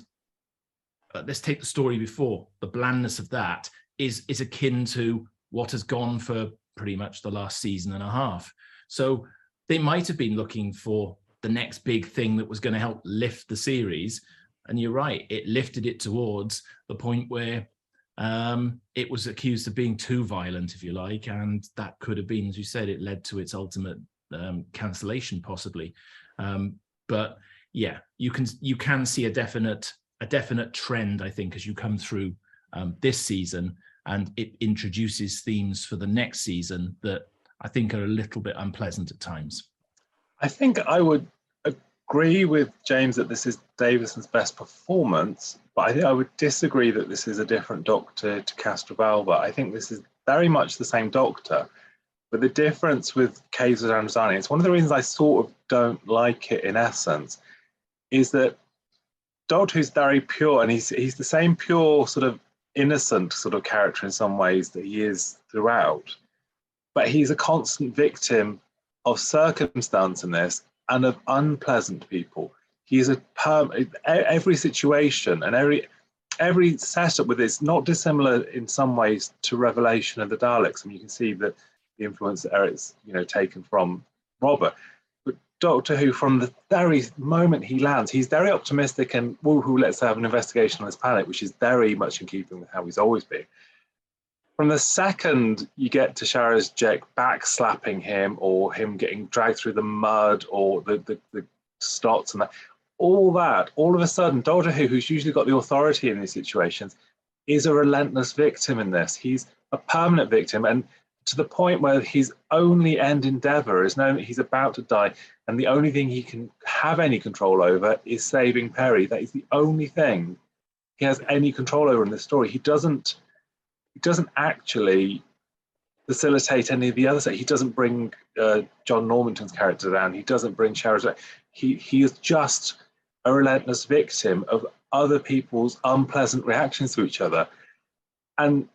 let's take the story before. The blandness of that is akin to what has gone for pretty much the last season and a half. So they might have been looking for the next big thing that was going to help lift the series. And you're right, it lifted it towards the point where it was accused of being too violent, if you like. And that could have been, as you said, it led to its ultimate cancellation possibly. But yeah, you can see a definite trend, I think, as you come through this season, and it introduces themes for the next season that I think are a little bit unpleasant at times. I think I would agree with James that this is Davison's best performance, but I think I would disagree that this is a different Doctor to Castrovalva. I think this is very much the same Doctor. But the difference with Caves of Androzani, it's one of the reasons I sort of don't like it in essence, is that Doctor Who's very pure, and he's the same pure sort of innocent sort of character in some ways that he is throughout. But he's a constant victim of circumstance in this and of unpleasant people. He's every situation and every setup with this, not dissimilar in some ways to Revelation of the Daleks. And you can see that the influence that Eric's taken from Robert. But Doctor Who, from the very moment he lands, he's very optimistic and woohoo, let's have an investigation on this planet, which is very much in keeping with how he's always been. From the second you get to Sharaz Jek backslapping him, or him getting dragged through the mud, or the stots and that, all of a sudden, Doctor Who, who's usually got the authority in these situations, is a relentless victim in this. He's a permanent victim, and to the point where his only end endeavor is knowing that he's about to die, and the only thing he can have any control over is saving Peri. That is the only thing he has any control over in this story. He doesn't actually facilitate any of the other stuff. He doesn't bring John Normanton's character down. He doesn't bring Sharaz. He is just a relentless victim of other people's unpleasant reactions to each other. And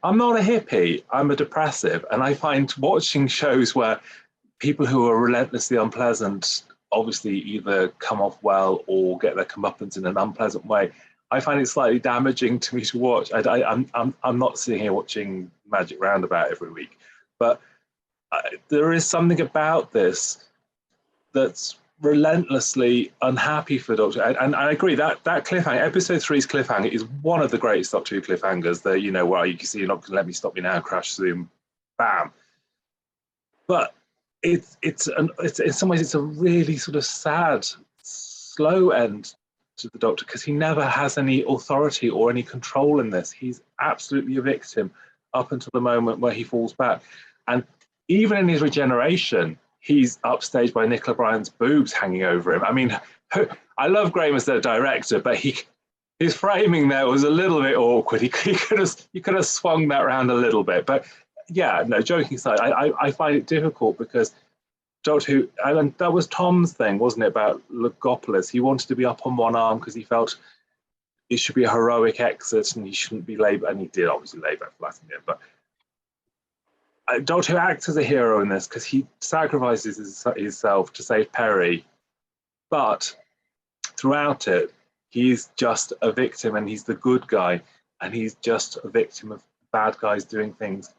I'm not a hippie, I'm a depressive. And I find watching shows where people who are relentlessly unpleasant obviously either come off well or get their comeuppance in an unpleasant way, I find it slightly damaging to me to watch. I'm not sitting here watching Magic Roundabout every week, but there is something about this that's relentlessly unhappy for Doctor. And I agree that cliffhanger, episode 3's cliffhanger, is one of the greatest Doctor Who cliffhangers. That where you can see you're not going to let me stop you now, crash, zoom, bam. But it's in some ways it's a really sort of sad, slow end to the Doctor, because he never has any authority or any control in this. He's absolutely a victim up until the moment where he falls back. And even in his regeneration, he's upstaged by Nicola Bryant's boobs hanging over him. I mean, I love Graham as the director, but his framing there was a little bit awkward. He could have swung that around a little bit. But yeah, no, joking aside, I find it difficult because Doctor Who, and that was Tom's thing, wasn't it, about Logopolis? He wanted to be up on one arm because he felt it should be a heroic exit and he shouldn't be laid, and he did obviously lay back flat in it, but Doctor Who acts as a hero in this because he sacrifices himself to save Peri, but throughout it, he's just a victim, and he's the good guy, and he's just a victim of bad guys doing things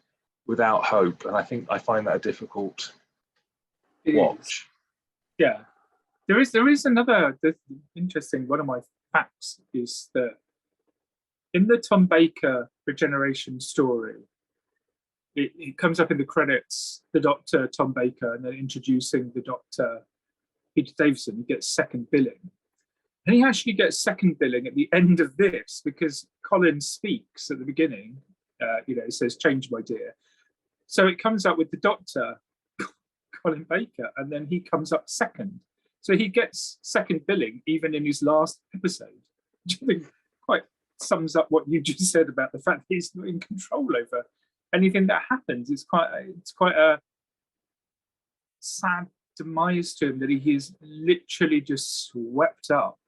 without hope. And I find that a difficult watch. Yeah, there is another interesting. One of my facts is that in the Tom Baker regeneration story, it comes up in the credits, the Doctor, Tom Baker, and then introducing the Doctor, Peter Davison. He gets second billing. And he actually gets second billing at the end of this because Colin speaks at the beginning. It says, "Change, my dear." So it comes up with the Doctor, Colin Baker, and then he comes up second. So he gets second billing even in his last episode, which I think quite sums up what you just said about the fact that he's not in control over anything that happens. It's quite a sad demise to him that he is literally just swept up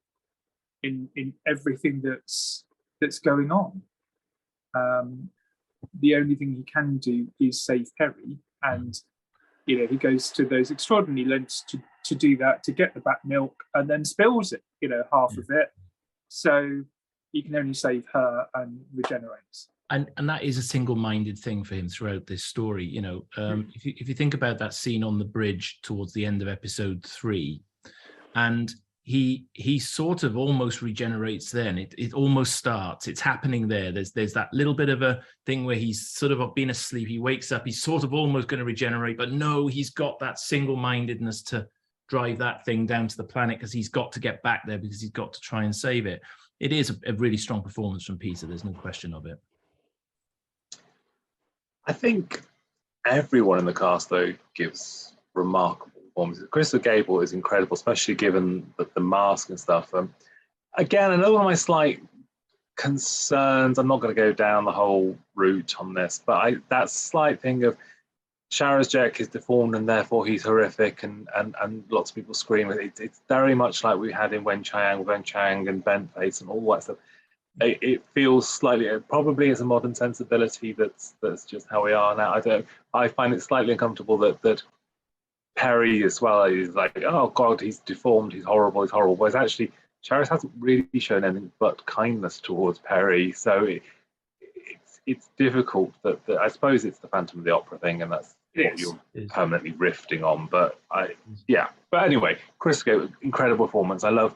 in everything that's going on. The only thing he can do is save Peri, and he goes to those extraordinary lengths to do that, to get the back milk, and then spills it, half of it, so he can only save her and regenerates. And that is a single-minded thing for him throughout this story. If you think about that scene on the bridge towards the end of episode 3, and he sort of almost regenerates then. It almost starts. It's happening there. There's that little bit of a thing where he's sort of been asleep. He wakes up. He's sort of almost going to regenerate, but no, he's got that single-mindedness to drive that thing down to the planet because he's got to get back there because he's got to try and save it. It is a really strong performance from Peter. There's no question of it. I think everyone in the cast, though, gives remarkable performances. Christopher Gable is incredible, especially given the mask and stuff. Again, another one of my slight concerns, I'm not going to go down the whole route on this, but that slight thing of Jack is deformed and therefore he's horrific, and lots of people scream. It's very much like we had in Wen Chang and Bent Face and all that stuff. It feels slightly, probably it's a modern sensibility that's just how we are now. I find it slightly uncomfortable that Perry as well is like, oh God, he's deformed, he's horrible. Whereas actually, Charis hasn't really shown anything but kindness towards Perry. So it's difficult that I suppose it's the Phantom of the Opera thing, and that's what you're permanently rifting on. But But anyway, Chris gave incredible performance. I love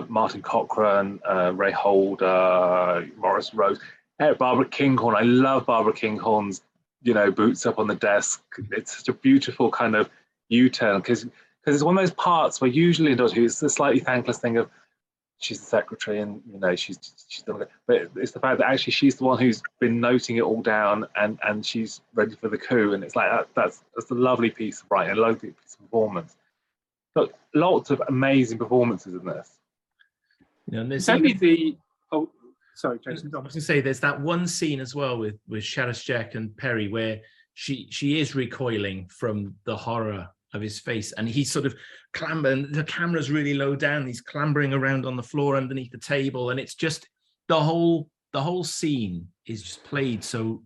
Martin Cochran, Ray Holder, Morris Rose, Barbara Kinghorn. I love Barbara Kinghorn's, boots up on the desk. It's such a beautiful kind of U-turn, because it's one of those parts where usually in Doctor Who it's the slightly thankless thing of she's the secretary and she's done it, but it's the fact that actually she's the one who's been noting it all down and she's ready for the coup, and it's like that's a lovely piece of writing, a lovely piece of performance. But lots of amazing performances in this. There's only the sorry, Jason. I was going to say there's that one scene as well with Charis Jack and Perry where she is recoiling from the horror of his face, and he's sort of clambering. The camera's really low down. He's clambering around on the floor underneath the table, and it's just the whole scene is just played so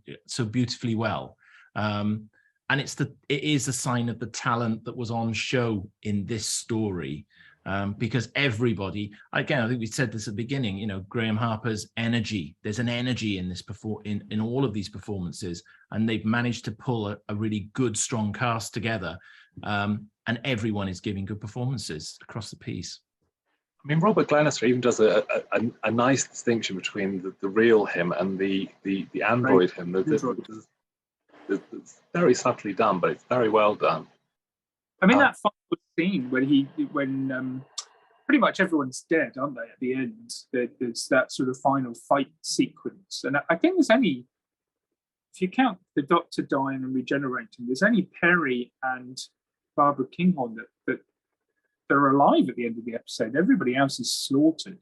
beautifully well. And it is a sign of the talent that was on show in this story. Because everybody, again, I think we said this at the beginning, Graham Harper's energy, there's an energy in this in all of these performances, and they've managed to pull a really good, strong cast together. And everyone is giving good performances across the piece. I mean, Robert Glenister even does a nice distinction between the real him and the android him. It's very subtly done, but it's very well done. I mean, that final scene when pretty much everyone's dead, aren't they? At the end, there's that sort of final fight sequence, and I think there's only, if you count the Doctor dying and regenerating, there's only Perry and Barbara Kinghorn that they're alive at the end of the episode. Everybody else is slaughtered.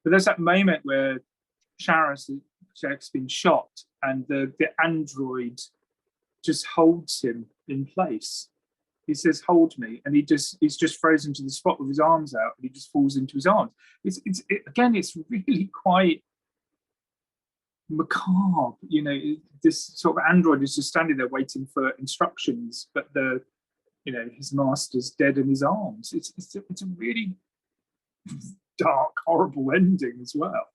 But there's that moment where Charis Jack's been shot, and the android just holds him in place. He says, "Hold me," and he's just frozen to the spot with his arms out, and he just falls into his arms. It's really quite macabre. This sort of android is just standing there waiting for instructions, but his master's dead in his arms. It's a really dark, horrible ending as well.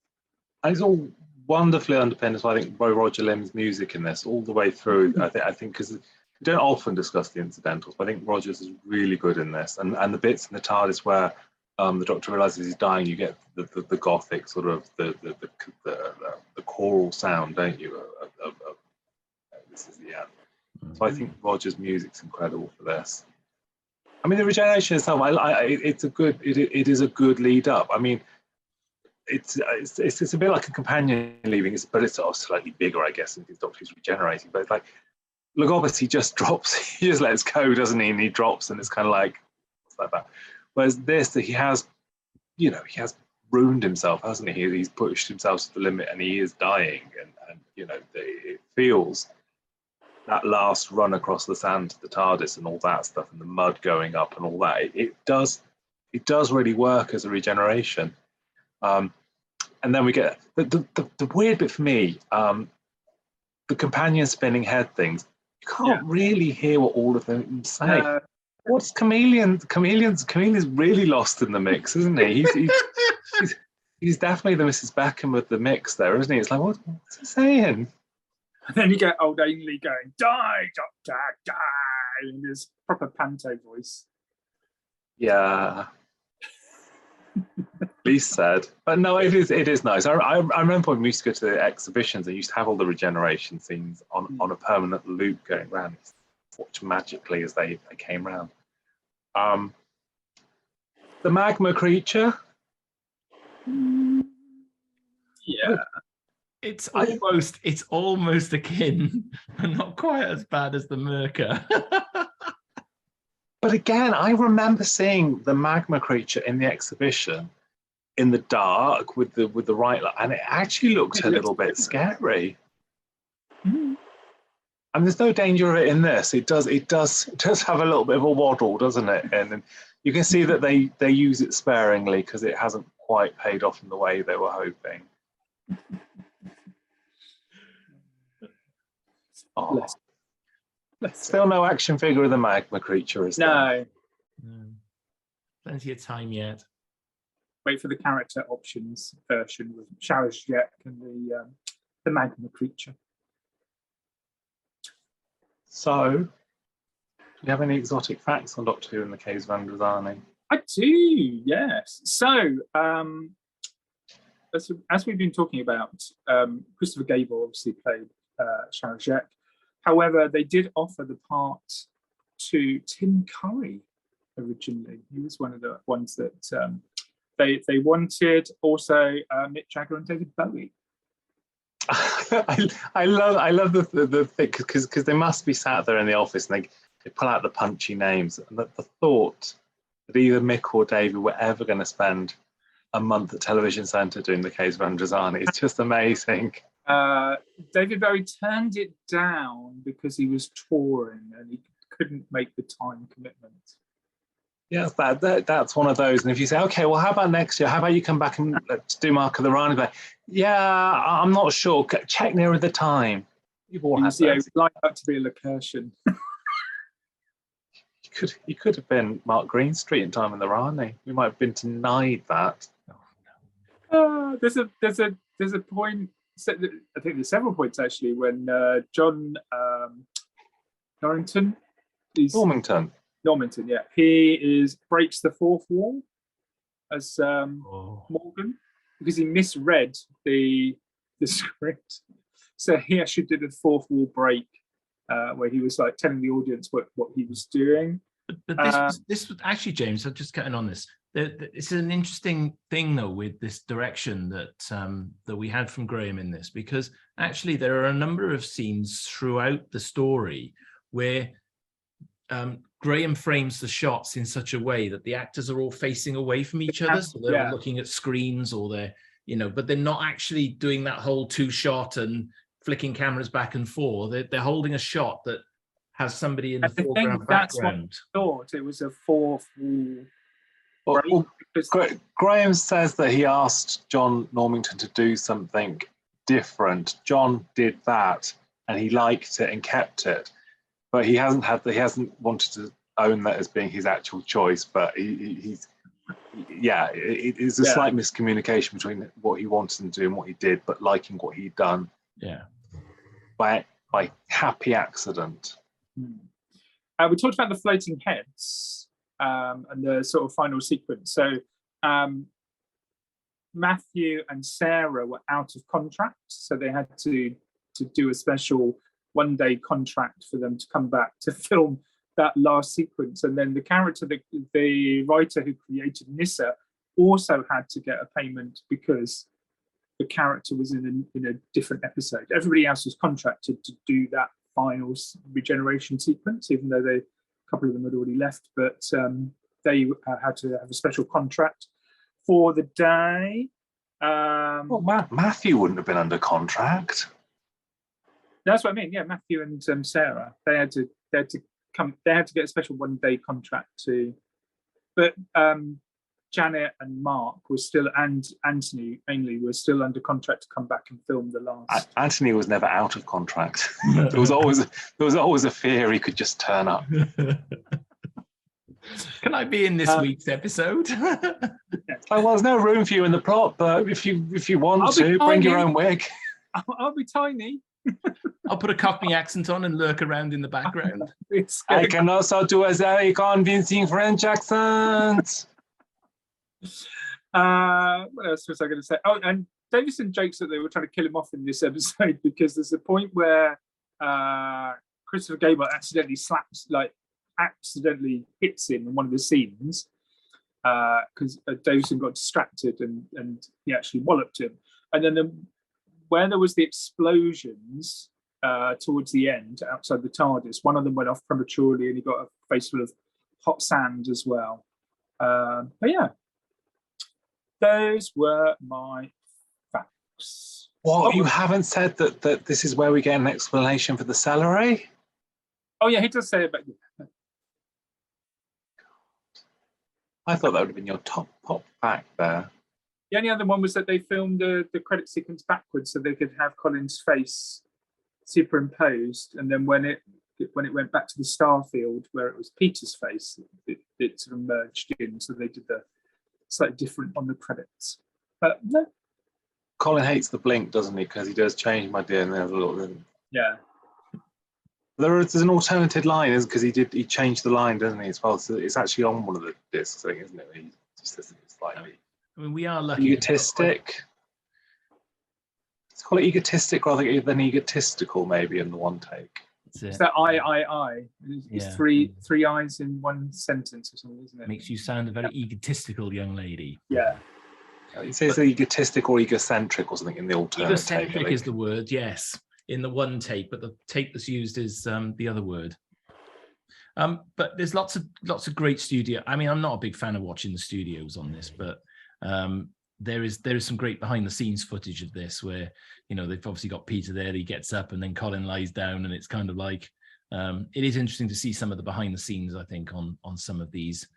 And it's all wonderfully underpinned as well, I think, by Roger Lim's music in this all the way through. I think because we don't often discuss the incidentals, but I think Rogers is really good in this, and the bits in the TARDIS where the Doctor realizes he's dying, you get the gothic sort of the choral sound, don't you? This is the end. So I think Rogers' music's incredible for this. I mean, the regeneration itself, it is a good lead up. I mean, it's a bit like a companion leaving, but it's sort of slightly bigger, I guess, in his Doctor's regenerating. But it's like, Logobus, he just drops, he just lets go, doesn't he? And he drops, and it's kind of like that. Whereas this, he has ruined himself, hasn't he? He's pushed himself to the limit, and he is dying, and it feels that last run across the sand to the TARDIS and all that stuff, and the mud going up and all that. It does really work as a regeneration. And then we get the weird bit for me, the companion spinning head things. You can't really hear what all of them say. What's Chameleon's really lost in the mix, isn't he? He's definitely the Mrs. Beckham of the mix there, isn't he? It's like, what's he saying? And then you get old Ainley going, "Die, Doctor, die," in his proper panto voice. Yeah. Least said. But no, it is nice. I remember when we used to go to the exhibitions, they used to have all the regeneration scenes on a permanent loop going round. Watch magically as they came round. The Magma Creature. Yeah. It's almost akin, but not quite as bad as the Merca. But again, I remember seeing the Magma Creature in the exhibition in the dark with the right light, and it actually looked a little bit scary. And there's no danger of it in this. It does have a little bit of a waddle, doesn't it? And you can see that they use it sparingly because it hasn't quite paid off in the way they were hoping. Oh. Still no action figure of the Magma Creature, is there? No. Plenty of time yet. Wait for the character options version with Shower's Jet and the Magma Creature. So, do you have any exotic facts on Doctor Who and the Caves of Androzani? I do, yes. So, as we've been talking about, Christopher Gable obviously played Shower's Jet. However, they did offer the part to Tim Curry originally. He was one of the ones that they wanted. Also, Mick Jagger and David Bowie. I love the thing because they must be sat there in the office and they pull out the punchy names, and the thought that either Mick or David were ever going to spend a month at Television Centre doing the Caves of Androzani is just amazing. David Bowie turned it down because he was touring and he couldn't make the time commitment. Yes, that's one of those. And if you say, okay, well, how about next year? How about you come back and do Mark of the Rhine? Like, yeah, I'm not sure. Check nearer the time. You've all had those. Like that to be a location. You could have been Mark Greenstreet in Time in the Rhine. We might have been denied that. Oh, no. There's a point. I think there's several points actually when John Norrington. Normington, yeah. He breaks the fourth wall as Morgan because he misread the script. So he actually did a fourth wall break where he was like telling the audience what he was doing. But this was actually, James, I'm just cutting on this. It's an interesting thing though with this direction that we had from Graham in this, because actually there are a number of scenes throughout the story where Graham frames the shots in such a way that the actors are all facing away from each other, so they're all looking at screens, or they're, but they're not actually doing that whole two-shot and flicking cameras back and forth. They're holding a shot that has somebody in the foreground, background. That's what I thought. It was a fourth wall. Well, Graham says that he asked John Normington to do something different. John did that, and he liked it and kept it. But he hasn't wanted to own that as being his actual choice. But it's a slight miscommunication between what he wanted to do and what he did, but liking what he'd done. Yeah. By happy accident. We talked about the floating heads and the sort of final sequence. So Matthew and Sarah were out of contract, so they had to do a special one-day contract for them to come back to film that last sequence. And then the character, the writer who created Nyssa, also had to get a payment because the character was in a different episode. Everybody else was contracted to do that final regeneration sequence, even though a couple of them had already left. But they had to have a special contract for the day. Well, Matthew wouldn't have been under contract. That's what I mean. Yeah, Matthew and Sarah, they had to get a special one-day contract to. But Janet and Mark were still, and Anthony mainly, were still under contract to come back and film the last. Anthony was never out of contract. there was always a fear he could just turn up. Can I be in this week's episode? Well, there's no room for you in the plot, but if you want to, bring your own wig. I'll be tiny. I'll put a Cockney accent on and lurk around in the background. I can also do a very convincing French accent. What else was I going to say? Oh, and Davison jokes that they were trying to kill him off in this episode because there's a point where Christopher Gable accidentally hits him in one of the scenes because Davison got distracted and he actually walloped him. And then where there was the explosions towards the end outside the TARDIS, one of them went off prematurely and he got a face full of hot sand as well. But yeah, those were my facts. What, you haven't said that this is where we get an explanation for the celery? Oh yeah, he does say it, but I thought that would have been your top pop back there. the only other one was that they filmed the credit sequence backwards so they could have Colin's face superimposed, and then when it went back to the star field where it was Peter's face, it sort of merged in, so they did the slightly different on the credits. But no. Colin hates the blink, doesn't he? Because he does change my dear and there's a little bit. Yeah. There's an alternative line, isn't because he changed the line, doesn't he, as well? So it's actually on one of the discs, I think, isn't it? He just says it's slightly I mean, we are lucky. egotistic. Let's call it egotistic rather than egotistical, maybe, in the one take. It's that I. It's three I's in one sentence or something, isn't it? Makes you sound a very egotistical young lady. Yeah. It says egotistic or egocentric or something in the alternative. Egocentric is the word, yes, in the one take, but the take that's used is the other word. But there's lots of great studio. I mean, I'm not a big fan of watching the studios on this, but there is some great behind the scenes footage of this where, you know, they've obviously got Peter there, he gets up and then Colin lies down, and it's kind of like it is interesting to see some of the behind the scenes, I think, on some of these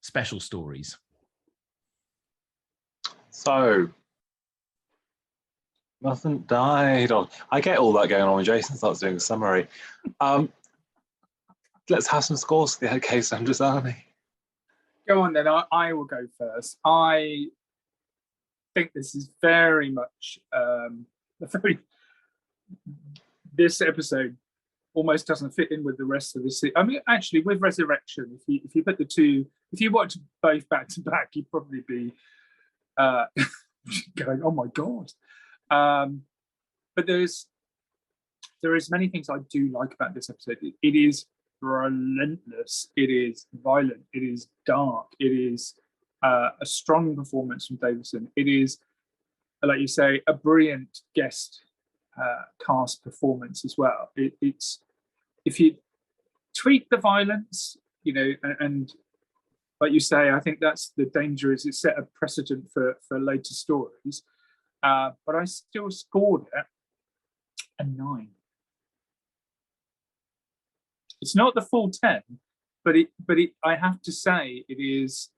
special stories. So nothing died on. I get all that going on when Jason starts doing a summary. Let's have some scores for the Caves of Androzani. Go on then, I will go first. I think this is very much this episode almost doesn't fit in with the rest of the series. I mean, actually, with Resurrection, if you put the two, if you watch both back to back, you'd probably be going, oh my god. But there is many things I do like about this episode. It is relentless, it is violent, it is dark, it is a strong performance from Davison. It is, like you say, a brilliant guest cast performance as well. It's, if you tweak the violence, you know, and like you say, I think that's the danger, is it set a precedent for later stories. But I still scored it a 9. It's not the full 10, but I have to say it is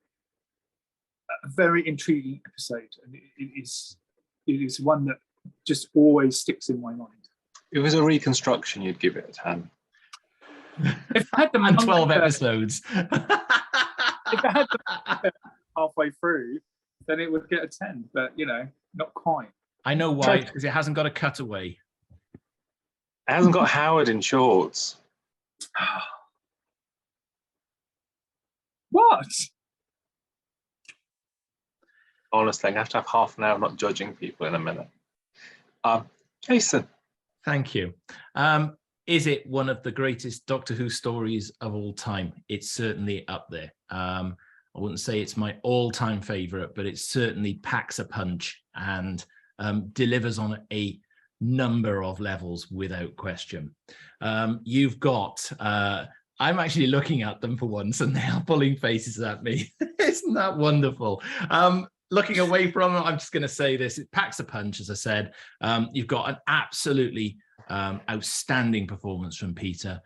a very intriguing episode, and it is one that just always sticks in my mind. If it was a reconstruction, you'd give it a 10. If I had them and 12 episodes. If I had them halfway through, then it would get a 10, but you know, not quite. I know why, because it hasn't got a cutaway. It hasn't got Howard in shorts. What? Honestly, I'm going to have to have half an hour of not judging people in a minute. Jason. Thank you. Is it one of the greatest Doctor Who stories of all time? It's certainly up there. I wouldn't say it's my all-time favorite, but it certainly packs a punch and delivers on a number of levels without question. You've got, I'm actually looking at them for once and they are pulling faces at me. Isn't that wonderful? Looking away from it, I'm just going to say this, it packs a punch, as I said. You've got an absolutely outstanding performance from Peter.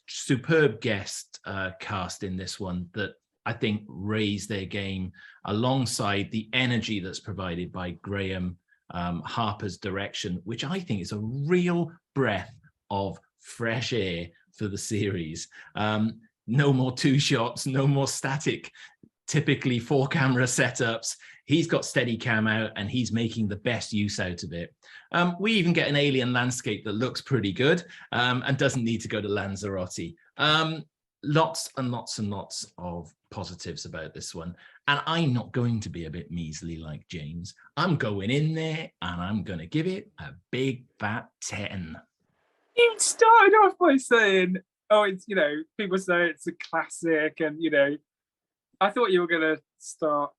Superb guest cast in this one that I think raised their game alongside the energy that's provided by Graham Harper's direction, which I think is a real breath of fresh air for the series. No more 2 shots, no more static, typically 4 camera setups. He's got Steadicam out and he's making the best use out of it. We even get an alien landscape that looks pretty good and doesn't need to go to Lanzarote. Lots and lots and lots of positives about this one. And I'm not going to be a bit measly like James. I'm going in there and I'm going to give it a big fat 10. You started off by saying, oh, it's, you know, people say it's a classic, and, you know, I thought you were going to start.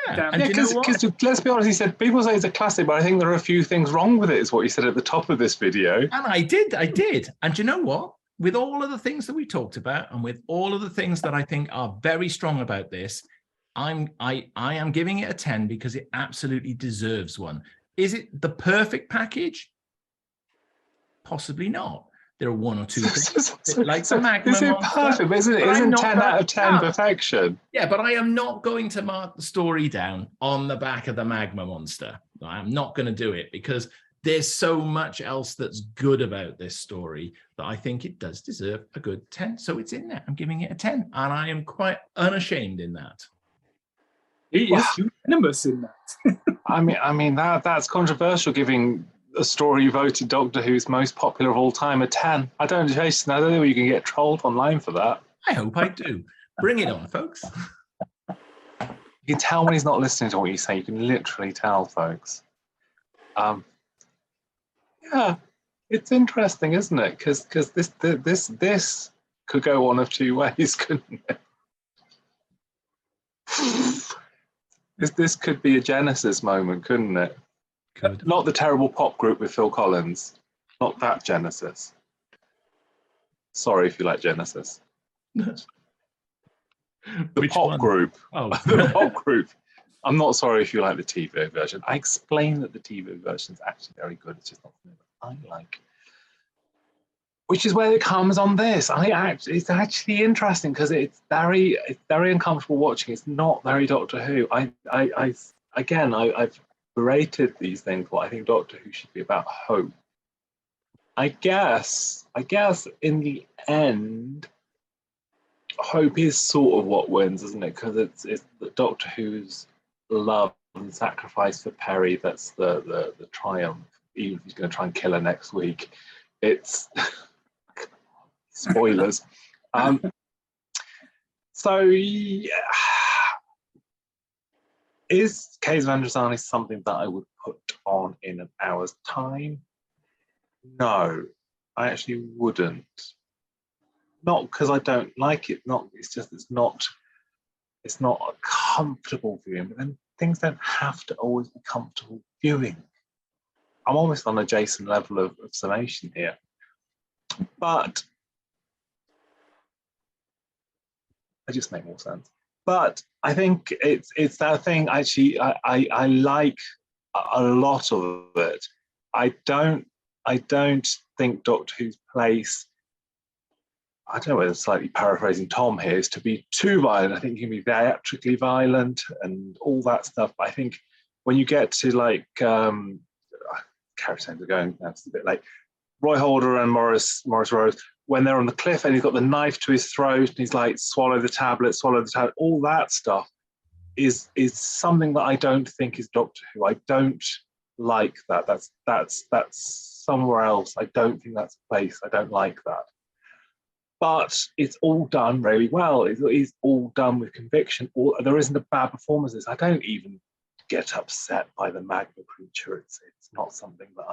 Yeah, because let's be honest, he said people say it's a classic, but I think there are a few things wrong with it, is what he said at the top of this video. And I did. And you know what? With all of the things that we talked about, and with all of the things that I think are very strong about this, I am giving it a 10 because it absolutely deserves one. Is it the perfect package? Possibly not. There are one or two things like the Magma Is it Monster, perfect? Isn't 10 out of 10 perfection? Yeah, but I am not going to mark the story down on the back of the Magma Monster. I am not going to do it because there's so much else that's good about this story that I think it does deserve a good 10. So it's in there. I'm giving it a 10, and I am quite unashamed in that. He is unanimous in that. I mean that's controversial, giving a story voted Doctor Who's most popular of all time a 10. I don't know you can get trolled online for that. I hope I do. Bring it on, folks. You can tell when he's not listening to what you say. You can literally tell, folks. Yeah, it's interesting, isn't it? Because this could go one of two ways, couldn't it? This could be a Genesis moment, couldn't it? Could. Not the terrible pop group with Phil Collins. Not that Genesis. Sorry if you like Genesis. The Which pop one? group. Oh, The pop group. I'm not sorry if you like the TV version. I explained that the TV version is actually very good. It's just not something that I like. Which is where it comes on this. It's actually interesting because it's very uncomfortable watching. It's not very Doctor Who. I've berated these things. What I think Doctor Who should be about hope. I guess in the end, hope is sort of what wins, isn't it? Because it's the Doctor Who's love and sacrifice for Peri that's the triumph. Even if he's going to try and kill her next week, it's spoilers. So yeah. Is Caves of Androzani something that I would put on in an hour's time? No, I actually wouldn't. Not because I don't like it. It's not a comfortable viewing. But then things don't have to always be comfortable viewing. I'm almost on a Jason level of summation here, but I just make more sense. But I think it's that thing. Actually, I like a lot of it. I don't think Doctor Who's place, I don't know whether slightly paraphrasing Tom here, is to be too violent. I think he can be theatrically violent and all that stuff. But I think when you get to like characters are going, that's a bit like Roy Holder and Maurice Rose, when they're on the cliff and he's got the knife to his throat and he's like, swallow the tablet, all that stuff is something that I don't think is Doctor Who. I don't like that. That's somewhere else. I don't think that's a place. I don't like that. But it's all done really well. It's all done with conviction. There isn't a bad performance. I don't even get upset by the Magma Creature. It's not something that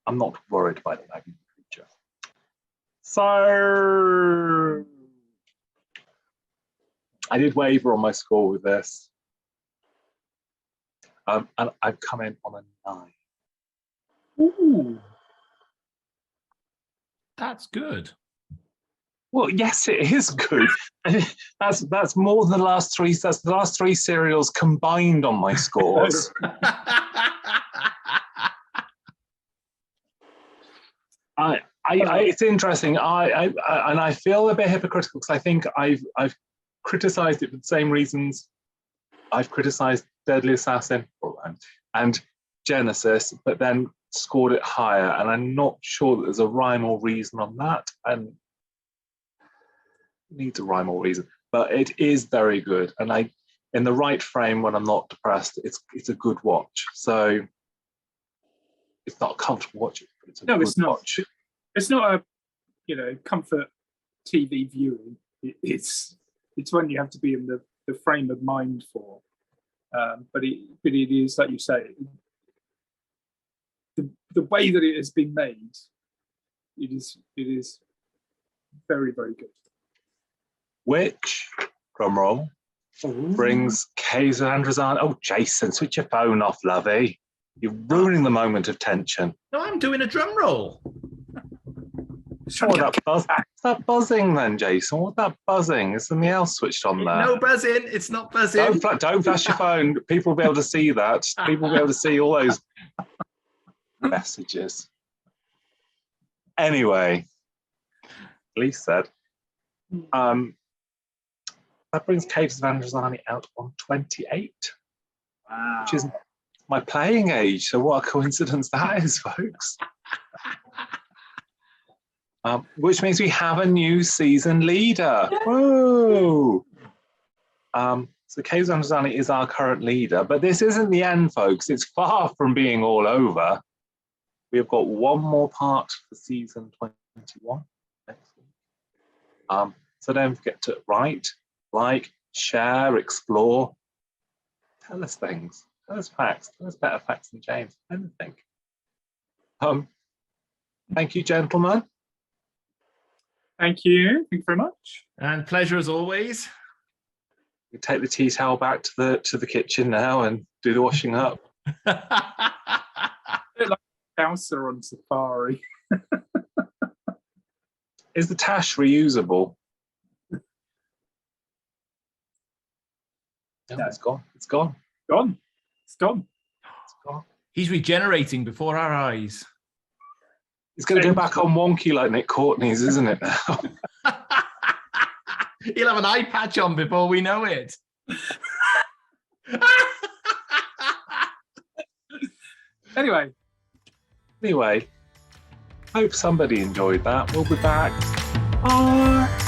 I'm not worried by the Magma Creature. So I did waver on my score with this. And I've come in on a 9. Ooh. That's good. Well, yes, it is good. That's more than the last 3. That's the last 3 serials combined on my scores. It's interesting. And I feel a bit hypocritical because I think I've criticised it for the same reasons I've criticised Deadly Assassin and Genesis, but then scored it higher. And I'm not sure that there's a rhyme or reason on that. And needs a rhyme or reason, but it is very good. And in the right frame, when I'm not depressed, it's a good watch. So it's not a comfortable watch, but it's a good watch. It's not a comfort TV viewing. It's one you have to be in the frame of mind for. But it is, like you say, the way that it has been made, it is very, very good. Which, drum roll, brings Caves of Androzani. Oh, Jason, switch your phone off, lovey. You're ruining the moment of tension. No, I'm doing a drum roll. What's that buzzing then, Jason? What's that buzzing? Is something else switched on there? No buzzing. It's not buzzing. Don't flash your phone. People will be able to see that. People will be able to see all those messages. Anyway, Lee said, that brings Caves of Androzani out on 28. Wow. Which is my playing age. So what a coincidence that is, folks. Which means we have a new season leader. Whoa! So Caves of Androzani is our current leader, but this isn't the end, folks. It's far from being all over. We have got one more part for season 21 next week. So don't forget to write, like, share, explore. Tell us things. Tell us facts. Tell us better facts than James. Anything. Thank you, gentlemen. Thank you. Thank you very much. And pleasure as always. We take the tea towel back to the kitchen now and do the washing up. A bit like a Dowser on Safari. Is the tash reusable? No, it's gone. It's gone. Gone. It's gone. It's gone. He's regenerating before our eyes. It's going to go back on wonky like Nick Courtney's, isn't it now? He'll have an eye patch on before we know it. Anyway, Hope somebody enjoyed that. We'll be back. Bye.